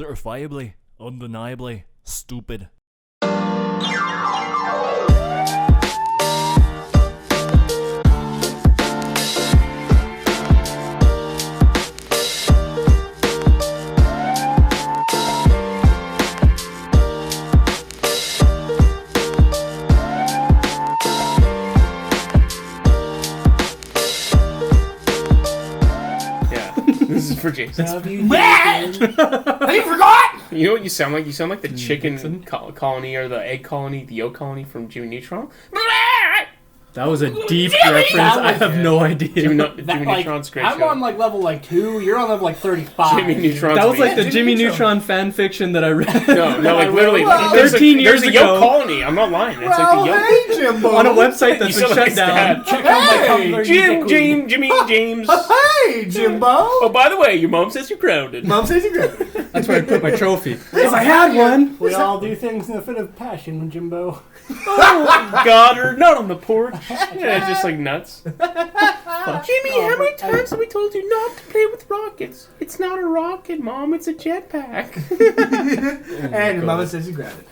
Certifiably, undeniably, stupid. This is for Jayson. Have you forgot? You know what you sound like? You sound like the chicken colony or the egg colony, the yolk colony from Jimmy Neutron. That was a deep reference. I have no idea. Jimmy Neutron's great I'm show. on level 2. You're on level 35. Jimmy Neutron's That was like amazing. the Jimmy Neutron fan fiction that I read. No, like literally. Well, 13 years there's a yolk ago. colony. I'm not lying. It's like the yolk. hey, Jimbo. On a website that's You been sound like shut his down. dad. Check out my Tumblr. Jimmy James. Hey, Jimbo. Oh, by the way, your mom says you're grounded. Mom says you're good. That's where I put my trophy. If I had one. We all do things in a fit of passion, Jimbo. Oh, got her. Not on the porch. Yeah, just like nuts. Jimmy, how many times have we told you not to play with rockets? It's not a rocket, Mom. It's a jetpack. And your mama says you grab it.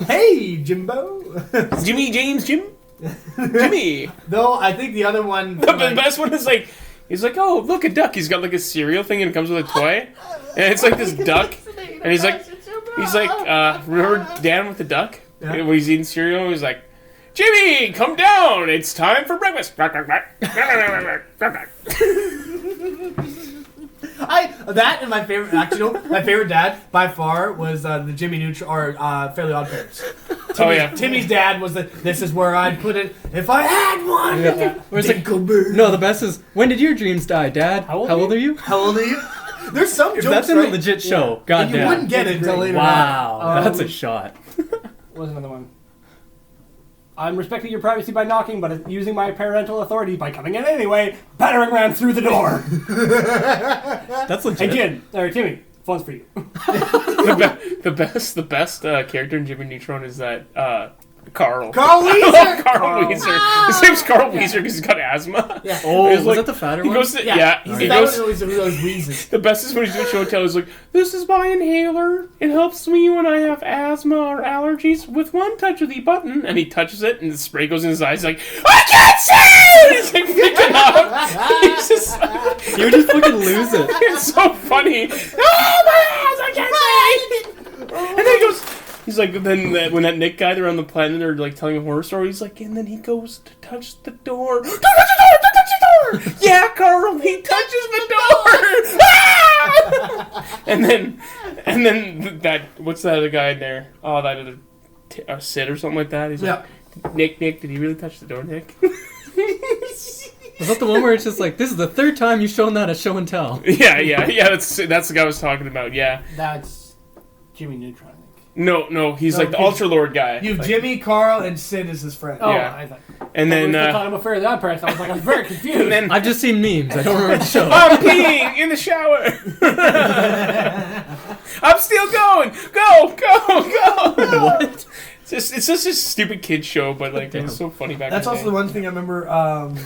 Hey, Jimbo. Jimmy James, Jimmy. Though I think the other one. The best one is like, he's like, oh, look, a duck. He's got like a cereal thing and it comes with a toy. And it's like this duck. And he's like, remember Dan with the duck? Yeah. When he's eating cereal, he's like, Jimmy, come down. It's time for breakfast. That and my favorite, actually, my favorite dad by far was the Jimmy Neutron or Fairly Odd Parents. Timmy's dad was the. This is where I'd put it if I had one. Yeah. Where's like, no, the best is, when did your dreams die, Dad? How old are you? How old are you? There's some If jokes, that's in right? a legit show, god You damn. wouldn't get it until later. Wow, that's a shot. What's another one? I'm respecting your privacy by knocking, but using my parental authority by coming in anyway, battering ran through the door. That's legit. Hey, Jim, or Timmy, phone's for you. the best character in Jimmy Neutron is that Carl. Carl I Weezer. love Carl Weezer. His name's Carl Weezer because he's got asthma. Yeah. Oh, He's was like- that the fatter He one? goes to, Yeah. he That goes. was always wheezes. The best is when he's doing show and tell. He's like, "This is my inhaler. It helps me when I have asthma or allergies. With one touch of the button," and he touches it, and the spray goes in his eyes. He's like, "I can't see!" He's like freaking out. He's just, You would just fucking lose it. it's so funny. Oh my eyes! I can't see! And then he goes. He's like, when that Nick guy, they're on the planet, they're like telling a horror story. He's like, and then he goes to touch the door. Don't touch the door! Don't touch the door! Yeah, Carl, he touches the door. Ah! and then that what's that other guy in there? Oh, that other Sid or something like that. He's like, Nick, did he really touch the door, Nick? Was that the one where it's just like, this is the third time you've shown that at show and tell? Yeah. That's the guy I was talking about. Yeah. That's Jimmy Neutron, I think. No, he's like the Ultra Lord guy. You have Like, Jimmy, Carl, and Sid as his friend. Oh, Yeah. I thought. and We were then talking about Fairly Odd Parents. I was like, I'm very confused. and then I've just seen memes. I don't remember the show. I'm peeing in the shower. I'm still going. Go. What? It's just a stupid kid show, but like it was so funny back That's in the also day. the one thing I remember. And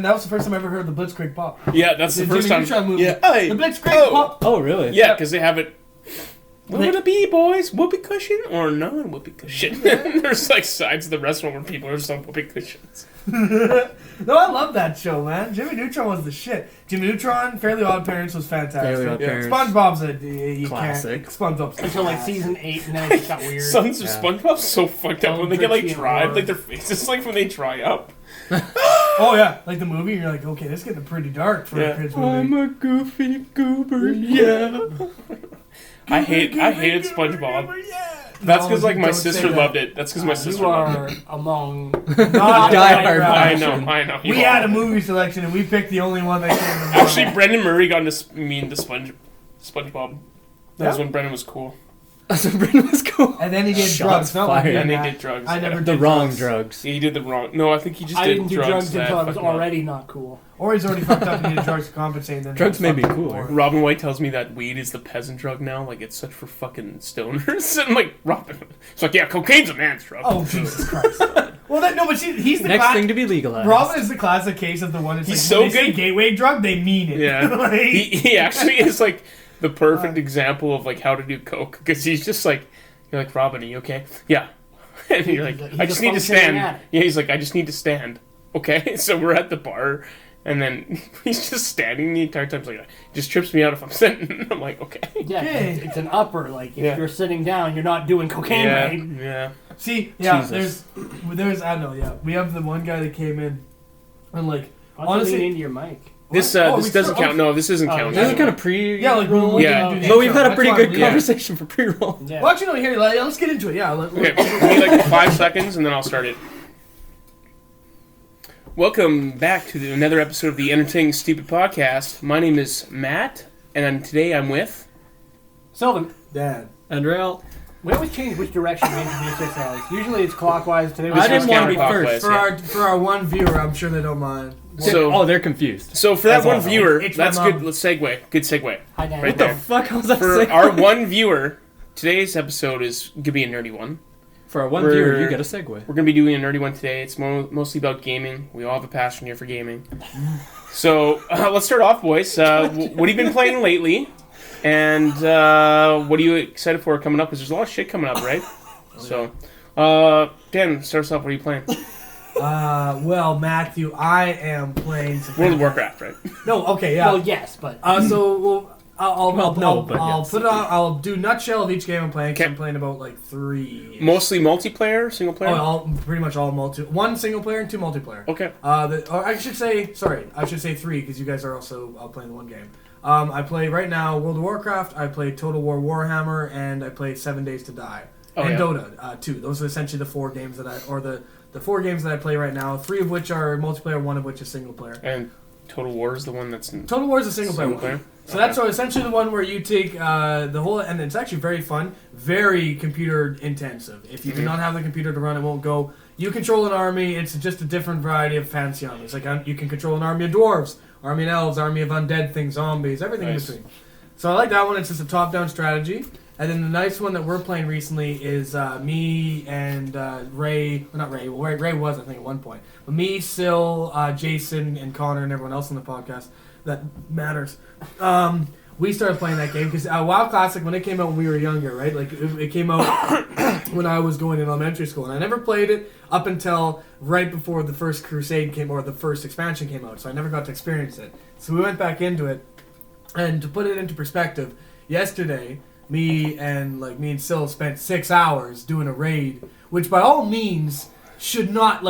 that was the first time I ever heard the Blitzkrieg Pop. Yeah, that's the first Jimmy time. Neutron movie. Yeah. The Blitzkrieg Pop. Oh, really? Yeah, because they have it. What would it be, boys? Whoopee cushion or non-whoopee cushion? There's like sides of the restaurant where people are some whoopee cushions. No, I love that show, man. Jimmy Neutron was the shit. Jimmy Neutron, Fairly Odd Parents was fantastic. Fairly Odd Parents. SpongeBob's a Classic. SpongeBob's Until like season 8, and then it just got weird. Sons of SpongeBob's so fucked up when they get like Tricky dried, hard. like their faces like when they dry up. Oh yeah, like the movie. You're like, okay, this is getting pretty dark for a kids movie. I'm a goofy goober, yeah. I hated SpongeBob. That's because like my don't say sister that. loved it. That's because my sister You loved are it. among Not Die-hard I fan. know. We had a movie selection and we picked the only one that came to mind. Actually, Brendan Murray got into SpongeBob. That was Yeah? when Brendan was cool. So Brendan was cool. And then he did Shots drugs. Not fired. like And that. he did drugs. I never yeah. did The wrong drugs. drugs. He did the wrong. No, I think he just I did didn't do drugs. drugs that until I was fucked him up. already not cool. Or he's already fucked up and did drugs to compensate. And then Drugs may be fucked cooler. more. Robin White tells me that weed is the peasant drug now. Like, it's such for fucking stoners. And I'm like, Robin. It's like, yeah, cocaine's a man's drug. Oh Jesus Christ! Well, but he's the Next thing to be legalized. Robin is the classic case of the one that's He's like, when so they say good. gateway drug, they mean it. Yeah. Like- He actually is like, the perfect example of like how to do coke because he's just like, you're like, Robin, are you okay? Yeah. And you're like, He's I a just need to functioning stand. addict. Yeah, he's like, I just need to stand. Okay, so we're at the bar, and then he's just standing the entire time. He's like, it just trips me out if I'm sitting. I'm like, okay. Yeah, Okay. it's an upper. Like if Yeah. you're sitting down, you're not doing cocaine, Yeah, right? yeah. See, yeah, Jesus. there's I know, yeah. We have the one guy that came in, and like Why don't you honestly, lean into your mic? This Oh, this we doesn't still- count. No, this isn't Oh, count. This is kind of pre. yeah, like roll. we Yeah. can do the But we've intro. had a That's pretty why good we- conversation for pre-roll. Yeah. Well, actually, no. Here, let's get into it. Yeah. Okay, give me like 5 seconds, and then I'll start it. Welcome back to another episode of the Entertaining Stupid Podcast. My name is Matt, and today I'm with... Sylvan, Dad. And Rheal. we always change which direction we introduce ourselves. Usually it's clockwise. Today I was didn't want to be counterclockwise, first. For our one viewer, I'm sure they don't mind. So- oh, they're confused. So for that That's one awesome. viewer, It's my that's mom. good. Let's segue. Good segue. Hi, Dan. Right What the there. fuck? How was that For sick? our one viewer, today's episode is going to be a nerdy one. For our one We're- viewer, you get a segue. We're going to be doing a nerdy one today. It's mostly about gaming. We all have a passion here for gaming. So let's start off, boys. What have you been playing lately? And what are you excited for coming up? Because there's a lot of shit coming up, right? So, Dan, start us off. What are you playing? Well, Matthew, I am playing some World of Warcraft, right? No, okay, yeah. Well, yes, but So well, I'll yes. put it on. I'll do nutshell of each game I'm playing. 'Cause Okay. I'm playing about like 3. Mostly multiplayer, single player? Pretty much all one single player and 2 multiplayer. Okay. Or I should say 3 because you guys are also playing the one game. I play right now World of Warcraft. I play Total War Warhammer, and I play 7 Days to Die. Oh, and yeah. Dota 2. Those are essentially the 4 games the 4 games that I play right now. 3 of which are multiplayer, 1 of which is single player. And Total War is the one that's in Total War is a single player. single player? So that's essentially the one where you take the whole, and it's actually very fun, very computer intensive. If you do not have the computer to run, it won't go. You control an army. It's just a different variety of fancy armies. Like you can control an army of dwarves, army of elves, army of undead things, zombies, everything Nice. in between. So I like that one. It's just a top-down strategy. And then the nice one that we're playing recently is me and Ray. Well, not Ray. Well, Ray was, I think, at one point. But me, Sil, Jayson, and Connor, and everyone else on the podcast that matters. We started playing that game because WoW Classic, when it came out when we were younger, right? Like it came out when I was going in elementary school, and I never played it up until right before the first Crusade came or the first expansion came out. So I never got to experience it. So we went back into it, and to put it into perspective, yesterday me and Sil spent 6 hours doing a raid, which by all means should not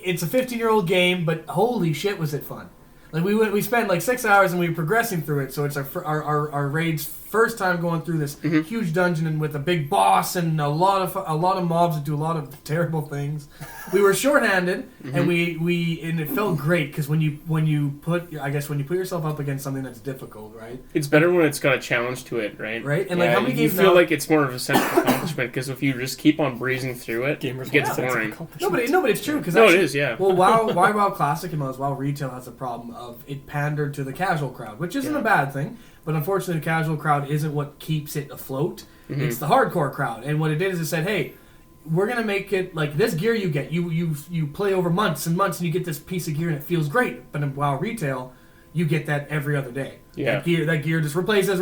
it's a 15-year-old game, but holy shit was it fun. Like we spent like 6 hours and we were progressing through it, so it's our raid's first time going through this huge dungeon and with a big boss and a lot of mobs that do a lot of terrible things. We were shorthanded and and it felt great because when you put yourself up against something that's difficult, right? It's better when it's got a challenge to it, right? Right? And, like, how many you games feel now- like it's more of a sense of accomplishment because if you just keep on breezing through it, Gamers it gets want a sense of boring. accomplishment. No, but it's true because No, it is, yeah. Well, WoW Classic and WoW Retail has a problem of it pandered to the casual crowd, which isn't Yeah. a bad thing. But unfortunately, the casual crowd isn't what keeps it afloat. It's the hardcore crowd. And what it did is it said, hey, we're going to make it like this gear you get. You play over months and months and you get this piece of gear and it feels great. But in WoW Retail, you get that every other day. Yeah. That gear just replaces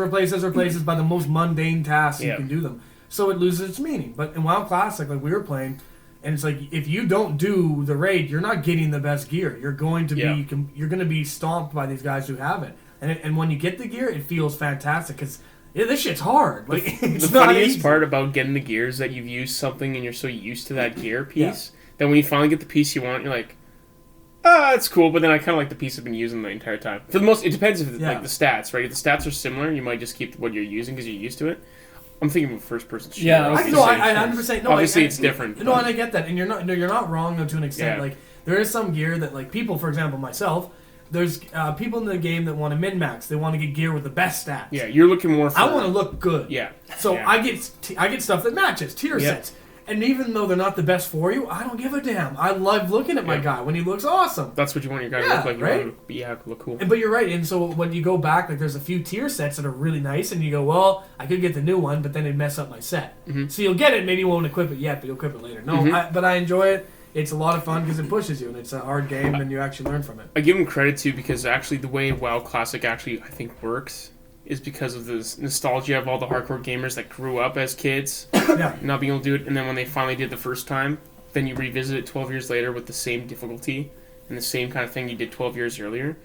by the most mundane tasks you Yeah. can do them. So it loses its meaning. But in WoW Classic, like we were playing, and it's like if you don't do the raid, you're not getting the best gear. You're going to Yeah. you're going to be stomped by these guys who have it. And when you get the gear, it feels fantastic because this shit's hard. Like it's The not funniest easy. part about getting the gear is that you've used something and you're so used to that gear piece that when you finally get the piece you want, you're like, it's cool, but then I kind of like the piece I've been using the entire time. For the most, it depends if like the stats, right? If the stats are similar, you might just keep what you're using because you're used to it. I'm thinking of first-person shooter. Yeah, I 100% no. Obviously, I- it's different. No, and I get that, and you're not wrong though, to an extent. Yeah. Like there is some gear that like people, for example, myself. There's people in the game that want to min-max. They want to get gear with the best stats. Yeah, you're looking more for... I want to look good. Yeah. So Yeah. I get stuff that matches tier Yep. sets, and even though they're not the best for you, I don't give a damn. I love looking at my Yeah. guy when he looks awesome. That's what you want your guy to Yeah, look like. You right? want him to be, look cool. But you're right, and so when you go back, like there's a few tier sets that are really nice, and you go, well, I could get the new one, but then it'd mess up my set. So you'll get it, maybe you won't equip it yet, but you'll equip it later. No, but I enjoy it. It's a lot of fun because it pushes you, and it's a hard game, and you actually learn from it. I give him credit too because actually the way WoW Classic actually I think works is because of this nostalgia of all the hardcore gamers that grew up as kids, Yeah. not being able to do it, and then when they finally did the first time, then you revisit it 12 years later with the same difficulty and the same kind of thing you did 12 years earlier.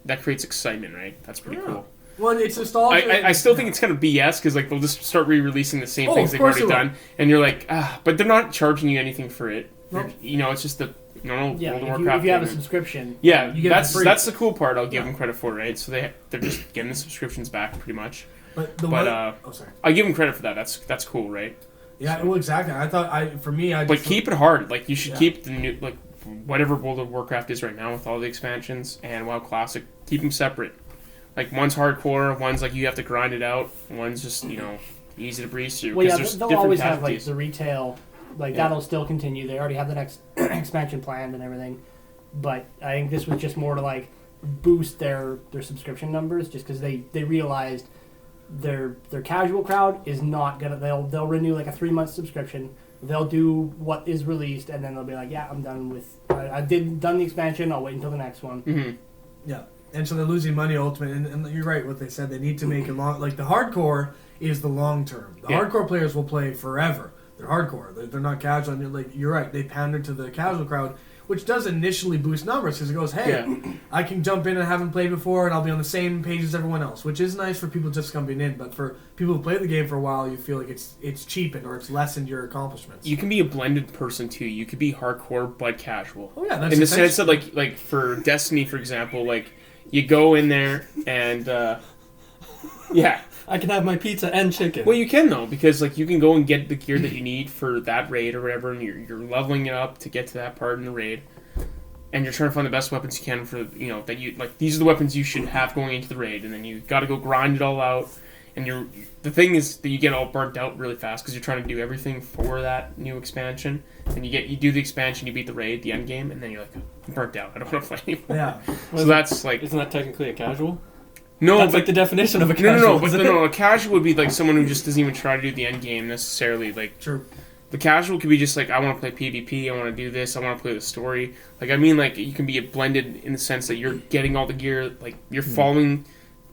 That creates excitement, right? That's pretty cool. Well, it's nostalgia. I still think it's kind of BS because like they'll just start re-releasing the same things of they've course already they will. done, and you're like, but they're not charging you anything for it. Nope. You know, it's just the normal Yeah, World of if you, Warcraft if you have a thing. subscription, Yeah, You get it for free. that's the cool part. I'll give them credit for, right? So they're just getting the subscriptions back pretty much. But the But one, oh sorry. I give them credit for that. That's cool, right? Yeah, well, exactly. I thought I. But just- keep it hard. Like you should Yeah. keep the new like whatever World of Warcraft is right now with all the expansions and WoW Classic. Keep them separate. Like one's hardcore, one's like you have to grind it out. One's just easy to breeze through. well, yeah, 'cause there's they'll different always have like casualties. the retail, like Yeah. that'll still continue. They already have the next expansion planned and everything, but I think this was just more to like boost their subscription numbers, just because they realized their casual crowd is not gonna they'll renew like a 3-month subscription. They'll do what is released, and then they'll be like, yeah, I'm done with. I've done the expansion. I'll wait until the next one. Mm-hmm. Yeah, and so they're losing money ultimately. And you're right what they said. They need to make it long. Like the hardcore is the long term. The Yeah. hardcore players will play forever. They're hardcore. They're not casual. And you're right. They pander to the casual crowd, which does initially boost numbers because it goes, hey, Yeah. I can jump in and haven't played before, and I'll be on the same page as everyone else, which is nice for people just coming in. But for people who play the game for a while, you feel like it's cheapened or it's lessened your accomplishments. You can be a blended person too. You could be hardcore but casual. Oh yeah, that's In the sense essential. that like for Destiny, for example, like you go in there and yeah. I can have my pizza and chicken. Well, you can though, because like you can go and get the gear that you need for that raid or whatever, and you're leveling it up to get to that part in the raid, and you're trying to find the best weapons you can for that you like. These are the weapons you should have going into the raid, and then you got to go grind it all out. And the thing is that you get all burnt out really fast because you're trying to do everything for that new expansion, and you do the expansion, you beat the raid, the end game, and then you're like, I'm burnt out. I don't want to play anymore. Yeah. So that's like Isn't that technically a casual? no, That's but like the definition of a no, casual. but isn't it? no, a casual would be like someone who just doesn't even try to do the end game necessarily. Like True. the casual could be just like I want to play PvP, I want to do this, I want to play the story. Like I mean, like you can be blended in the sense that you're getting all the gear, like you're following.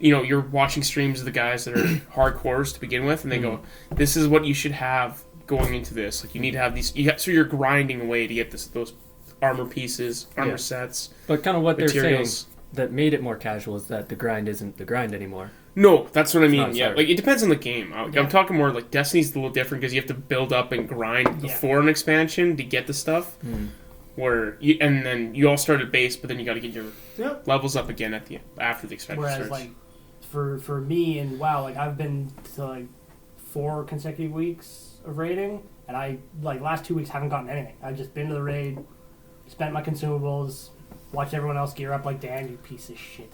You're watching streams of the guys that are hardcores to begin with, and they go, "This is what you should have going into this. Like you need to have these. So you're grinding away to get those armor pieces, armor Yeah. sets, But kind of what they're materials." saying that made it more casual is that the grind isn't the grind anymore. No, that's what I mean. not Yeah, hard. like it depends on the game. I'm talking more like Destiny's a little different because you have to build up and grind before an expansion to get the stuff. And then you all start at base, but then you got to get your levels up again after the expansion Whereas starts. like for me and WoW, like I've been to like 4 consecutive weeks of raiding, and I like last 2 weeks haven't gotten anything. I've just been to the raid, spent my consumables, watched everyone else gear up like Dan, you piece of shit.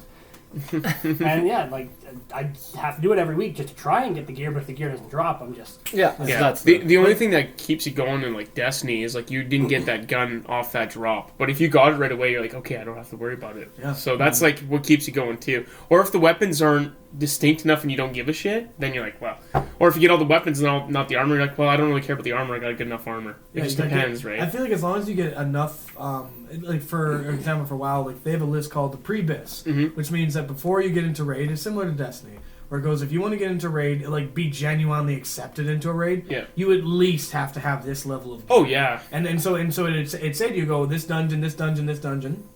And yeah, like I have to do it every week just to try and get the gear, but if the gear doesn't drop, I'm just Yeah, That's the only thing that keeps you going in like Destiny is like you didn't get that gun off that drop, but if you got it right away, you're like, okay, I don't have to worry about it. Yeah. So that's like what keeps you going too. Or if the weapons aren't distinct enough and you don't give a shit, then you're like, well. Or if you get all the weapons and not the armor, you're like, well, I don't really care about the armor. I got a good enough armor. It just like, depends, I right? feel like as long as you get enough, like for example, for WoW, like they have a list called the pre-bis, which means that before you get into raid, it's similar to Destiny, where it goes, if you want to get into raid, like be genuinely accepted into a raid, you at least have to have this level of. Oh yeah. And so it said you go this dungeon, this dungeon, this dungeon,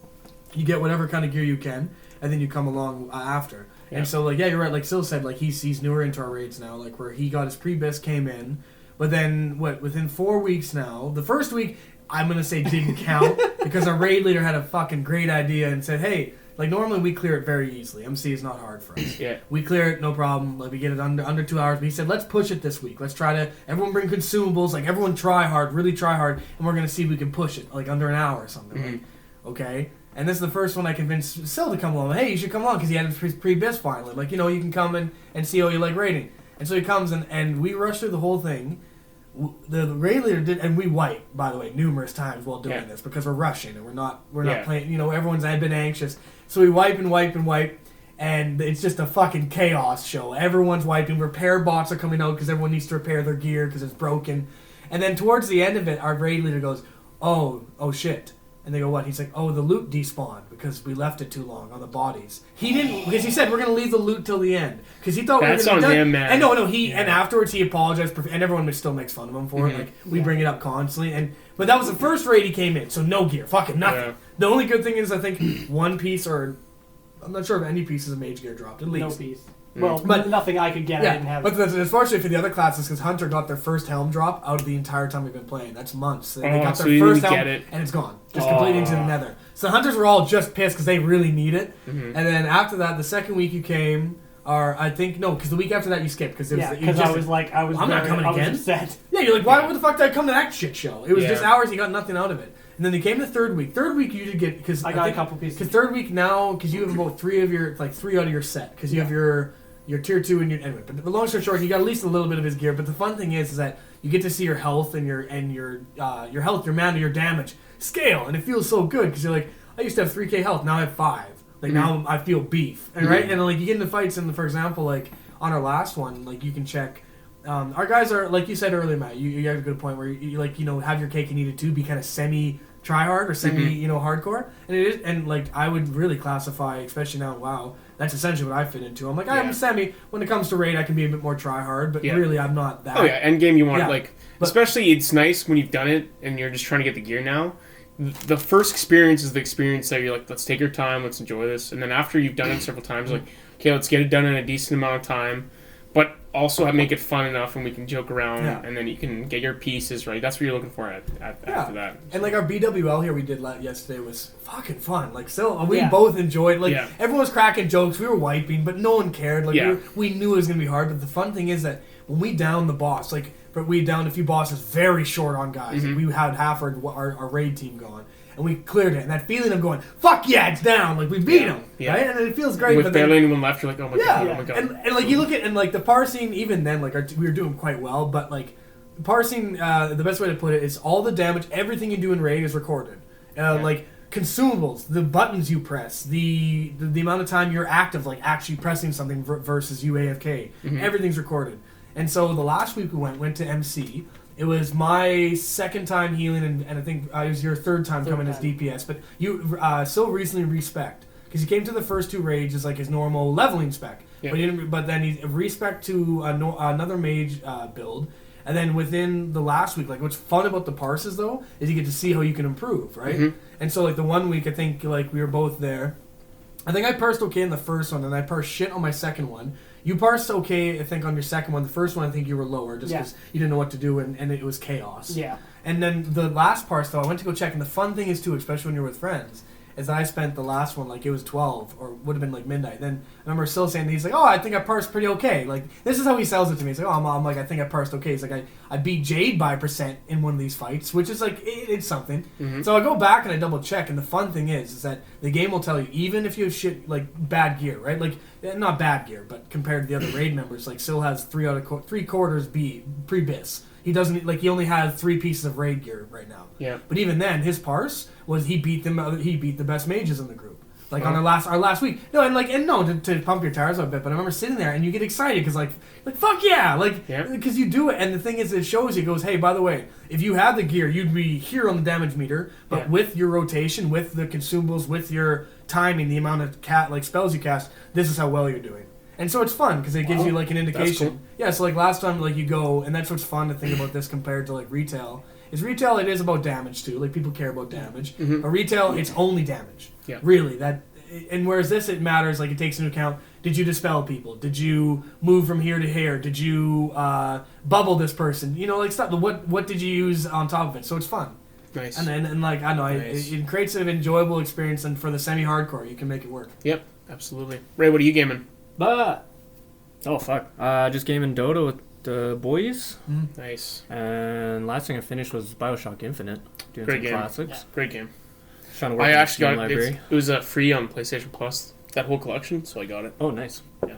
you get whatever kind of gear you can, and then you come along after. Yeah. And so, like, yeah, you're right. Like Sil said, like he's newer into our raids now. Like where he got his pre-bis, came in, but then within 4 weeks now, the first week I'm gonna say didn't count because our raid leader had a fucking great idea and said, hey, like normally we clear it very easily. MC is not hard for us. Yeah. We clear it, no problem. Like we get it under 2 hours. But he said, let's push it this week. Let's try to everyone bring consumables. Like everyone try hard, really try hard, and we're gonna see if we can push it like under an hour or something. Like, okay. And this is the first one I convinced Sil to come along. Hey, you should come along because he had his pre-bis finally. Like, you can come and see how you like raiding. And so he comes and we rush through the whole thing. The raid leader did, and we wipe, by the way, numerous times while doing this because we're rushing and we're not playing. Everyone's had been anxious, so we wipe, and it's just a fucking chaos show. Everyone's wiping. Repair bots are coming out because everyone needs to repair their gear because it's broken. And then towards the end of it, our raid leader goes, "Oh shit." And they go, what? He's like, oh, the loot despawned because we left it too long on the bodies. He didn't, because he said we're going to leave the loot till the end. Because he thought That's we were going to on be done. him, man. And no, Yeah. and afterwards he apologized, and everyone still makes fun of him for it. Like, we Yeah. bring it up constantly. But that was the first raid he came in, so no gear. Fucking nothing. Yeah. The only good thing is, I think, one piece, or I'm not sure if any pieces of mage gear dropped, at least. No piece. Well, But- nothing I could get. I didn't Yeah, have. but unfortunately for the other classes, because Hunter got their first helm drop out of the entire time we've been playing. That's months. They got so their you first didn't helm, get it. and it's gone. Just completely into the nether. So the Hunters were all just pissed because they really need it. And then after that, the second week you came, or I think, no, because the week after that you skipped. Because yeah, you because I was I'm not coming again. Upset. Yeah, you're like, why the fuck did I come to that shit show? It was Yeah. just hours, you got nothing out of it. And then they came the third week. Third week you did get, because I got a couple pieces. Because third week now, because you have about three out of your set. Because you have your tier 2 and your, anyway. But the long story short, you got at least a little bit of his gear. But the fun thing is that you get to see your health and your health, your mana, your damage scale, and it feels so good because you're like, I used to have 3k health, now I have 5. Like now I feel beef, and right, and like you get into fights, and for example, like on our last one, like you can check. Our guys are, like you said earlier, Matt. You have a good point where you like, have your cake and eat it too. Be kind of semi try hard or semi hardcore, and it is, and like I would really classify, especially now, WoW. That's essentially what I fit into. I'm like, I'm semi. When it comes to raid, I can be a bit more try hard, but really, I'm not that. Oh yeah, end game you want Yeah. But- especially it's nice when you've done it and you're just trying to get the gear now. The first experience is the experience that you're like, let's take our time, let's enjoy this, and then after you've done it several times, like, okay, let's get it done in a decent amount of time, but also make it fun enough and we can joke around, and then you can get your pieces right. That's what you're looking for after that. And like our BWL here we did yesterday was fucking fun. Like, so we Yeah. both enjoyed. Like, Yeah. everyone was cracking jokes. We were wiping, but no one cared. Like, Yeah. we knew it was gonna be hard. But the fun thing is that when we downed the boss, like, but we downed a few bosses very short on guys. Like, we had half our raid team gone. And we cleared it, and that feeling of going, "Fuck yeah, it's down!" Like we beat him, Yeah. right? And it feels great. With but then- barely anyone left, you're like, oh my god, oh my god. and like you look at, and like the parsing, even then, like we were doing quite well, but like parsing, the best way to put it is all the damage, everything you do in raid is recorded. Like consumables, the buttons you press, the amount of time you're active, like actually pressing something versus you AFK, everything's recorded. And so the last week we went to MC. It was my second time healing, and I think it was your third time coming as DPS. But you still recently respec because he came to the first 2 raids as like his normal leveling spec, but he didn't. But then he respec to another mage build, and then within the last week, like what's fun about the parses though is you get to see how you can improve, right? And so like the one week, I think like we were both there. I think I parsed okay in the first one, and I parsed shit on my second one. You parsed okay, I think, on your second one. The first one, I think you were lower, just because you didn't know what to do, and it was chaos. Yeah. And then the last parse, though, I went to go check, and the fun thing is, too, especially when you're with friends, is I spent the last one, like, it was 12, or would have been, like, midnight. Then I remember still saying, he's like, oh, I think I parsed pretty okay. Like, this is how he sells it to me. He's like, oh, I'm like, I think I parsed okay. He's like, I beat Jade by % in one of these fights, which is, like, it's something. So I go back and I double check, and the fun thing is that the game will tell you, even if you have shit, like, bad gear, right? Like, not bad gear, but compared to the other raid members, like, Syl has 3 quarters pre-bis. He doesn't, like, he only has 3 pieces of raid gear right now. Yeah. But even then, his parse was he beat the best mages in the group. Like on our last week. No, and to pump your tires up a bit, but I remember sitting there and you get excited because like fuck yeah, like because you do it, and the thing is, it shows you, goes, hey, by the way, if you had the gear, you'd be here on the damage meter, but with your rotation, with the consumables, with your timing, the amount of spells you cast, this is how well you're doing. And so it's fun because it gives you like an indication. Cool. Yeah, so like last time, like you go, and that's what's fun to think about this compared to like retail. Is retail, it is about damage too. Like people care about damage. But retail, it's only damage. Yeah. Really, and whereas this, it matters. Like it takes into account: did you dispel people? Did you move from here to here? Did you bubble this person? You know, like stuff. What did you use on top of it? So it's fun. Nice. And like I don't know, it creates an enjoyable experience, and for the semi-hardcore, you can make it work. Yep, absolutely. Ray, what are you gaming? But oh fuck, just gaming Dota with the boys. Nice. And last thing I finished was BioShock Infinite. Doing Great some game. classics. Great game. Trying to work I on the actually Steam got library. it. It was free on PlayStation Plus, that whole collection, so I got it. Oh, nice. Yeah,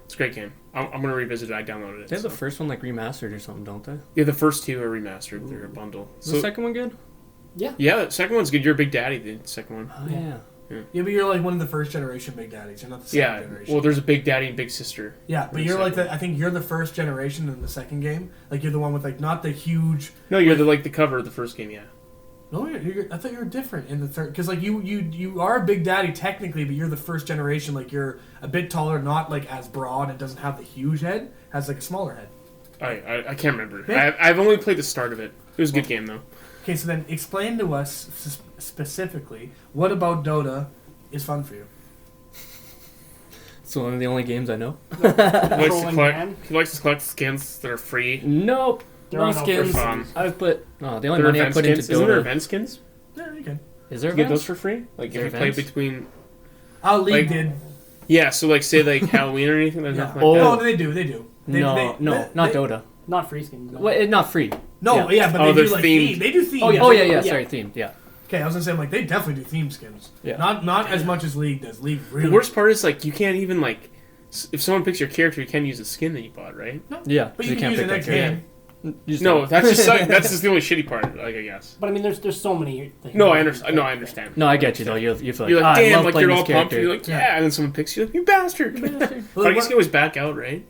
it's a great game. I'm gonna revisit it. I downloaded it. They have the first one like remastered or something, don't they? Yeah, the first 2 are remastered. They're a bundle. Is the second one good? Yeah, the second one's good. You're a Big Daddy. The second one. Oh yeah. Yeah, but you're like one of the first generation Big Daddies. You're not the second generation. Well, there's a Big Daddy and Big Sister. Yeah, but you're like I think you're the first generation in the second game. Like you're the one with like not the huge. No, you're the cover of the first game. Yeah. No, I thought you were different in the third, because like you are a big daddy technically, but you're the first generation. Like you're a bit taller, not like as broad, and doesn't have the huge head. Has like a smaller head. I can't remember. Yeah. I've only played the start of it. It was a good game though. Okay, so then explain to us specifically what about Dota is fun for you. It's one of the only games I know. Trolling man. He likes to collect skins that are free. Nope. There No are no skins. free skins. I've put. No, the only There are money I event put into skins. Isn't there Dota. event skins? Yeah, you can. Is there You get events? those for free? Like Is there if you play events? between. Our league Like- did. Yeah, so like say like Halloween or anything. There's Yeah. nothing Oh. like No, that. they do. They do. No, not Dota. Not free skins. No. Well, not free. No, Yeah. yeah, but Oh, they do there's like themed. theme. They do theme. Oh, Oh yeah, Yeah. sorry, themed. Yeah. Okay, I was gonna say like they definitely do theme skins. Yeah. Not as much as League does. League really. The worst part is like you can't even like if someone picks your character, you can't use the skin that you bought, right? Yeah. But you can use pick it that next character. game. You just No, don't. that's just that's just the only shitty part. Like I guess. But I mean, there's so many. Like, No, I understand. No, I understand. No, I get you though. You feel like, You're like, I damn, love like playing you're all this pumped. character. You're like, yeah, and then someone picks you, like, you bastard. Well, But I guess what- you can always back out, right?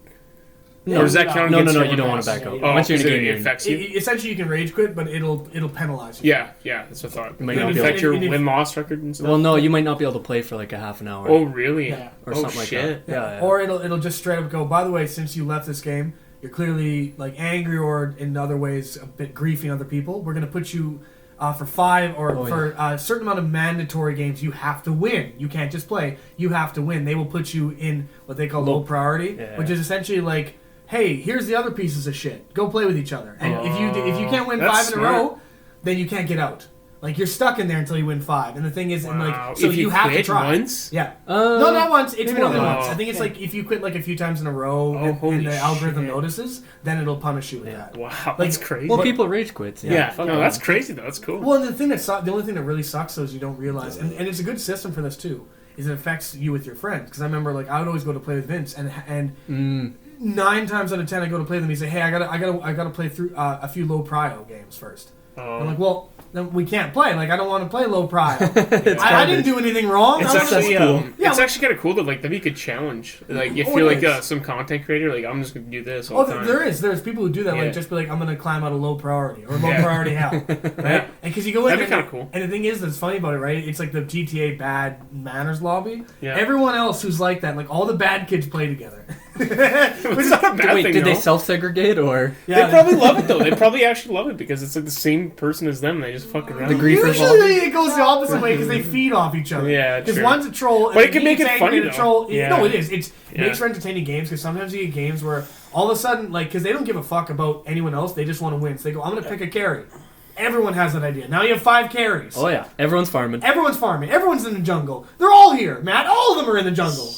No, Or does that count no, against your you don't own want to match? back out. Oh, Once you're in a because game, it you're affects you. Essentially, you can rage quit, but it'll penalize you. Yeah, that's what I thought. You might It not would be affect able- your It- it- win-loss record and stuff. well, no, you might not be able to play for like a half an hour. Oh, really? Yeah. Or oh, something like shit. that. Yeah. Or it'll just straight up go. By the way, since you left this game, you're clearly like angry or in other ways a bit griefing other people. We're gonna put you for 5 or Oh, for a certain amount of mandatory games. You have to win. You can't just play. You have to win. They will put you in what they call low priority, Yeah. which is essentially like, hey, here's the other pieces of shit. Go play with each other. And if you can't win That's 5 in a smart. row, then you can't get out. Like you're stuck in there until you win 5. And the thing is, and Wow. like, so if you have to quit try. once? Yeah. No, not once. It's maybe more not than once. once. I think it's like if you quit like a few times in a row Oh, and holy the algorithm shit. notices, then it'll punish you with Yeah. that. Wow, that's crazy. Well, people rage quits. yeah, fuck no, them. that's crazy though. That's cool. Well, and the only thing that really sucks though is you don't realize, and it's a good system for this too, is it affects you with your friends. Because I remember like I would always go to play with Vince, and 9 times out of 10 I go to play with him. He say, hey, I gotta play through a few low prio games first. I'm like, well, then we can't play. Like I don't want to play low prio. I didn't do anything wrong. It's I wanna- actually cool. Yeah, it's actually kind of cool that like that'd be a good challenge. Like if Oh, you're it like is. some content creator, like I'm just gonna do this all Oh, the time. there's people who do that. Yeah. Like just be like, I'm gonna climb out of low priority or low Yeah. priority hell, right? Yeah. And because you go in, That'd be and- kinda cool. And the thing is, that's funny about it, right? It's like the GTA bad manners lobby. Yeah. Everyone else who's like that, like all the bad kids play together. It's not a bad Wait, thing. did they though. self-segregate or Yeah, They probably love it though. They probably actually love it because it's like the same person as them. They just fuck around. The griefers Usually it goes the opposite way because they feed off each other. Yeah, because true. one's a troll. But and it can he make gets it angry funny, at a though. troll. Yeah. No, it is. It Yeah. makes for entertaining games because sometimes you get games where all of a sudden, like, because they don't give a fuck about anyone else, they just want to win. So they go, I'm going to pick a carry. Everyone has that idea. Now you have 5 carries. Oh yeah, everyone's farming. Everyone's farming. Everyone's in the jungle. They're all here, Matt. All of them are in the jungle.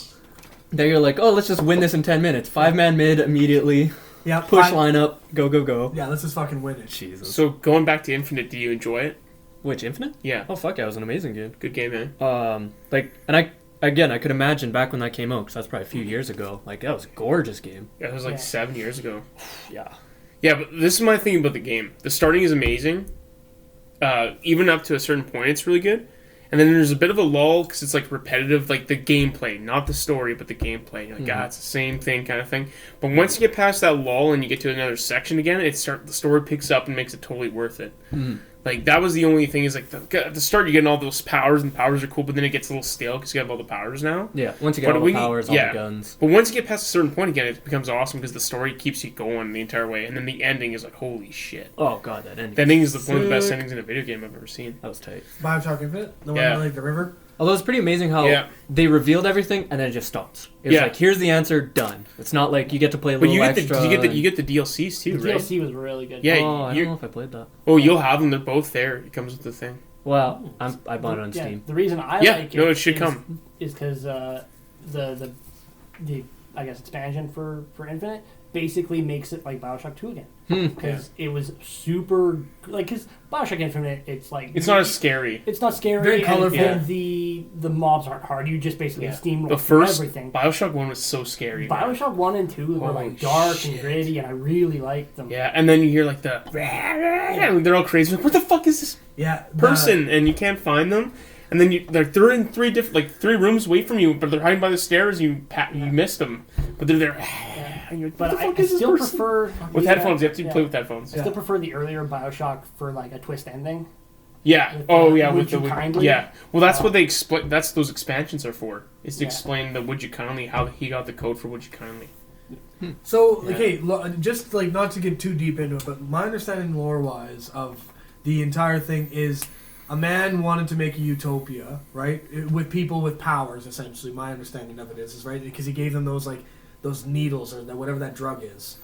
There you're like, oh, let's just win this in 10 minutes. 5-man mid immediately. Yeah, Push lineup. Go. Yeah, let's just fucking win it. Jesus. So going back to Infinite, do you enjoy it? Which, Infinite? Yeah, Oh fuck yeah, it was an amazing game. good game, man. I could imagine back when that came out, because that's probably a few years ago. Like that was a gorgeous game. Yeah, it was like Yeah. 7 years ago. Yeah. Yeah, but this is my thing about the game. The starting is amazing. Even up to a certain point, it's really good. And then there's a bit of a lull because it's like repetitive, like the gameplay, not the story, but the gameplay. You're like, it's the same thing, kind of thing. But once you get past that lull and you get to another section again, the story picks up and makes it totally worth it. Like that was the only thing is like at the start you're getting all those powers and powers are cool, but then it gets a little stale because you have all the powers now. Yeah. Once you get But all when the you- powers, yeah. all the guns. But once you get past a certain point again, it becomes awesome because the story keeps you going the entire way, and then the ending is like, holy shit. Oh god, that ending. The ending is one of the best Sick. endings in a video game I've ever seen. That was tight. Bioshock Infinite, the one Yeah. with like the river. Although it's pretty amazing how Yeah. they revealed everything and then it just stops. It's Yeah. like, here's the answer, done. It's not like you get to play a But little you get extra. you get the DLCs too, The right? DLC was really good. Yeah. Oh, I you're- don't know if I played that. Oh, you'll have them. They're both there. It comes with the thing. Well, I bought it on Yeah, Steam. the reason I Yeah, like it, no, it should come. is because the I guess expansion for Infinite basically makes it like Bioshock 2 again. Because it was super like because Bioshock Infinite, it's like It's not as scary. it's not scary. Very and- colorful. And the mobs aren't hard. You just basically Yeah. steamroll The through first everything. Bioshock 1 was so scary. man. Bioshock 1 and 2 were Holy like dark shit. and gritty, and I really liked them. Yeah, and then you hear like the and they're all crazy. Like, what the fuck is this Yeah, person? And you can't find them. And then they're in 3 different, like 3 rooms away from you, but they're hiding by the stairs. You missed them, but they're there. And you're like, what But the I fuck is this still person? prefer With the, headphones. You have to yeah. play with headphones. I still prefer the earlier Bioshock for like a twist ending. Yeah. With Oh the yeah. Would With the You Kindly? yeah. Well, that's what they explain. That's those expansions are for. Is to Yeah. explain the Would You Kindly, how he got the code for Would You Kindly. So, Yeah. okay, just like not to get too deep into it, but my understanding lore-wise of the entire thing is a man wanted to make a utopia, right, with people with powers. Essentially, my understanding of it is right because he gave them those needles or whatever that drug is,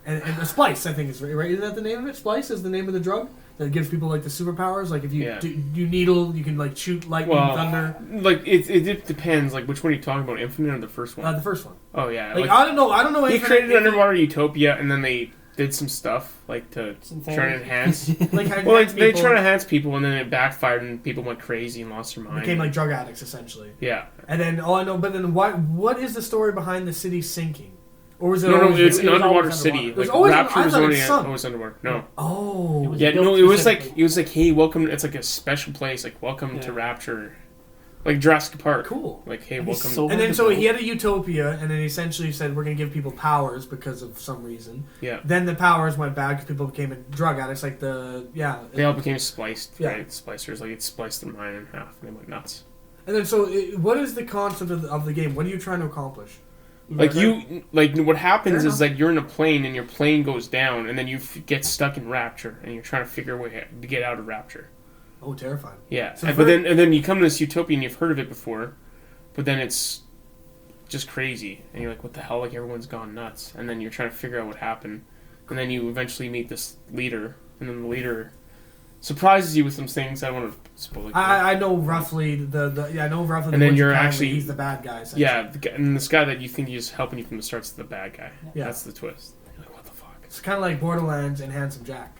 and the splice I think is right. Isn't that the name of it? Splice is the name of the drug that gives people like the superpowers. Like if you Yeah. you needle, you can like shoot lightning, Well, thunder. like it depends. Like which one are you talking about? Infinite or the first one? The first one. Oh yeah. Like I don't know. he Infinite- created an underwater utopia, and then they did some stuff like to Some try things. to enhance. Like, how Well, like they people try to enhance people, and then it backfired, and people went crazy and lost their mind. became like drug addicts essentially. yeah. And then I know, but then what is the story behind the city sinking? Or was it No, always it's it an was underwater always city. underwater. It was Like always Rapture I was thought it only sunk. always underwater. No. Oh. It was Yeah, built no, it was specifically. like, hey, welcome. It's like a special place. Like, welcome to Yeah. Rapture, like Jurassic Park. Cool. Like, hey, It'd be welcome. so And then hard so to he build. had a utopia, and then he essentially said we're gonna give people powers because of some reason. Yeah, Then the powers went bad because people became drug addicts, like they all became spliced. Yeah. Right, splicers. Like it spliced their mind in half, and they went nuts. And then so what is the concept of the game? What are you trying to accomplish? Like Murder? what happens Fair is like you're in a plane, and your plane goes down, and then you get stuck in Rapture, and you're trying to figure a way to get out of Rapture. Oh, terrifying. Yeah, So and, for- but then you come to this utopia, and you've heard of it before, but then it's just crazy, and you're like, what the hell? Like everyone's gone nuts, and then you're trying to figure out what happened, and then you eventually meet this leader, and then the leader surprises you with some things. I don't want to spoil it. I know roughly I know roughly. And the then Would You you're Kindly, actually- he's the bad guy. Essentially. Yeah, and this guy that you think is helping you from the start's the bad guy. Yeah. That's the twist. You're like, what the fuck? It's kind of like Borderlands and Handsome Jack.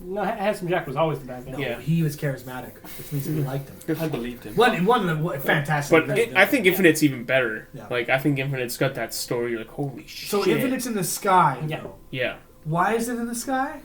No, Handsome Jack was always the bad guy. No, Yeah. he was charismatic, which means that we liked him. I believed him. One of the fantastic. But I think Infinite's even better. Yeah. Like I think Infinite's got that story. You're like, holy shit. so. Infinite's in the sky. Yeah. though. Yeah. Why is it in the sky?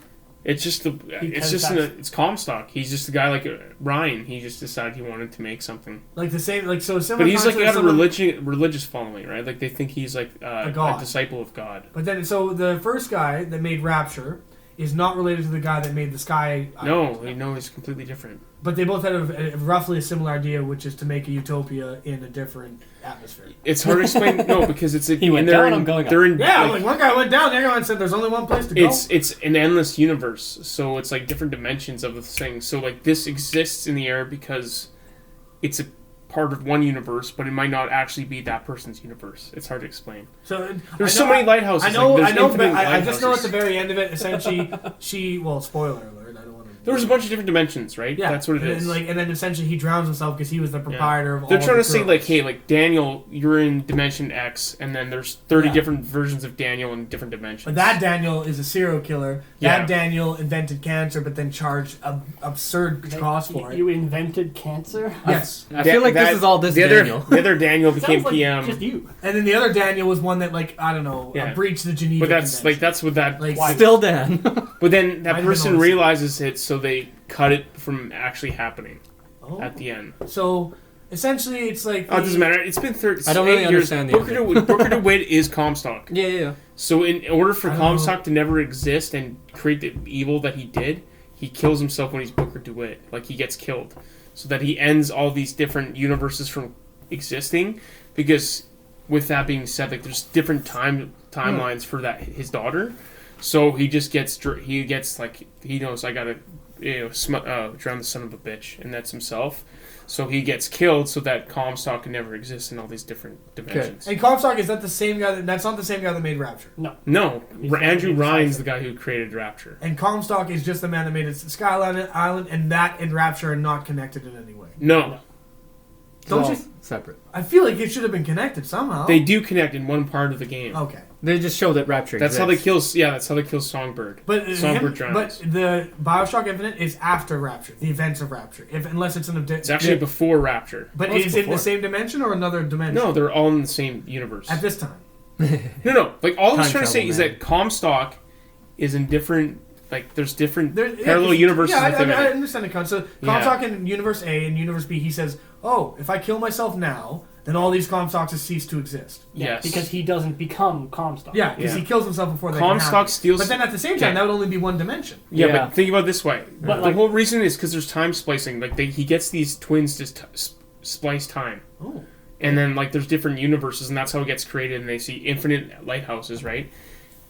It's just it's Comstock. He's just a guy like Ryan. He just decided he wanted to make something. Like the same, like so similar. But he's like concept got a as someone- religious following, right? Like they think he's like A god. a disciple of God. But then, so the first guy that made Rapture is not related to the guy that made the Sky. No, he's completely different. But they both had a roughly a similar idea, which is to make a utopia in a different atmosphere. It's hard to explain. No, because it's He went and they're down, in, I'm going up. they're in Yeah, like, like one guy went down, the other one said there's only one place to go. it's an endless universe, so it's like different dimensions of the thing. So like this exists in the air because it's a part of one universe, but it might not actually be that person's universe. It's hard to explain. So There's so many lighthouses. I know, like, I there's know, but infinite I just know at lighthouses. the very end of it, essentially, well, spoiler alert. I don't want to. There was a bunch of different dimensions, right? Yeah, That's what it is. And then essentially he drowns himself because he was the proprietor of all. They're trying to the say girls. like, hey, like Daniel, you're in dimension X, and then there's 30 Yeah. different versions of Daniel in different dimensions. But that Daniel is a serial killer. Yeah. That Daniel invented cancer, but then charged absurd costs for it. You invented cancer? Yes. I feel like this is all this the Daniel. Other, the other Daniel became Sounds like PM. just you. And then the other Daniel was one that, like, I don't know, Yeah. breached the Geneva But that's Convention. like that's what that. Like, Still Dan. But then that Might have been person noticed. realizes it, so they cut it from actually happening oh. at the end. So essentially, it's like Oh, it doesn't matter. It's been 30. I don't really understand the Booker DeWitt is Comstock. yeah. So in order for I don't Comstock to never exist and create the evil that he did, he kills himself when he's Booker DeWitt. Like he gets killed, so that he ends all these different universes from existing. Because with that being said, like there's different timelines for that his daughter. So he just gets like he knows I gotta drown the son of a bitch, and that's himself. So he gets killed so that Comstock can never exist in all these different dimensions. And Comstock, is that the same guy that's not the same guy that made Rapture. No, He's Andrew the- Ryan's the guy who created Rapture. And Comstock is just the man that made it Skyline Island, and that and Rapture are not connected in any way. No, Don't you? Separate. I feel like it should have been connected somehow. they do connect in one part of the game. Okay. They just show that Rapture That's how they exists. kill. Yeah, that's how they kill Songbird. But Songbird drowns. but the Bioshock Infinite is after Rapture, the events of Rapture, unless it's in a. It's actually before Rapture. But Oh, it's is it in before. the same dimension or another dimension? No, they're all in the same universe. At this time. No. Like all I was Time trying to say travel, is man. that Comstock is in different. Like there's different There- parallel universes. Yeah, within I it. understand the concept. So Yeah. Comstock in Universe A and Universe B, he says, "Oh, if I kill myself now, then all these Comstocks cease to exist. Yes. Because he doesn't become Comstock. Yeah, because Yeah. he kills himself before they can Comstock happen. steals. But then at the same time, Okay. that would only be one dimension. Yeah, Yeah. but think about it this way. But, The like- whole reason is because there's time splicing. Like he gets these twins to splice time, Oh. and then like there's different universes, and that's how it gets created. And they see infinite lighthouses, right?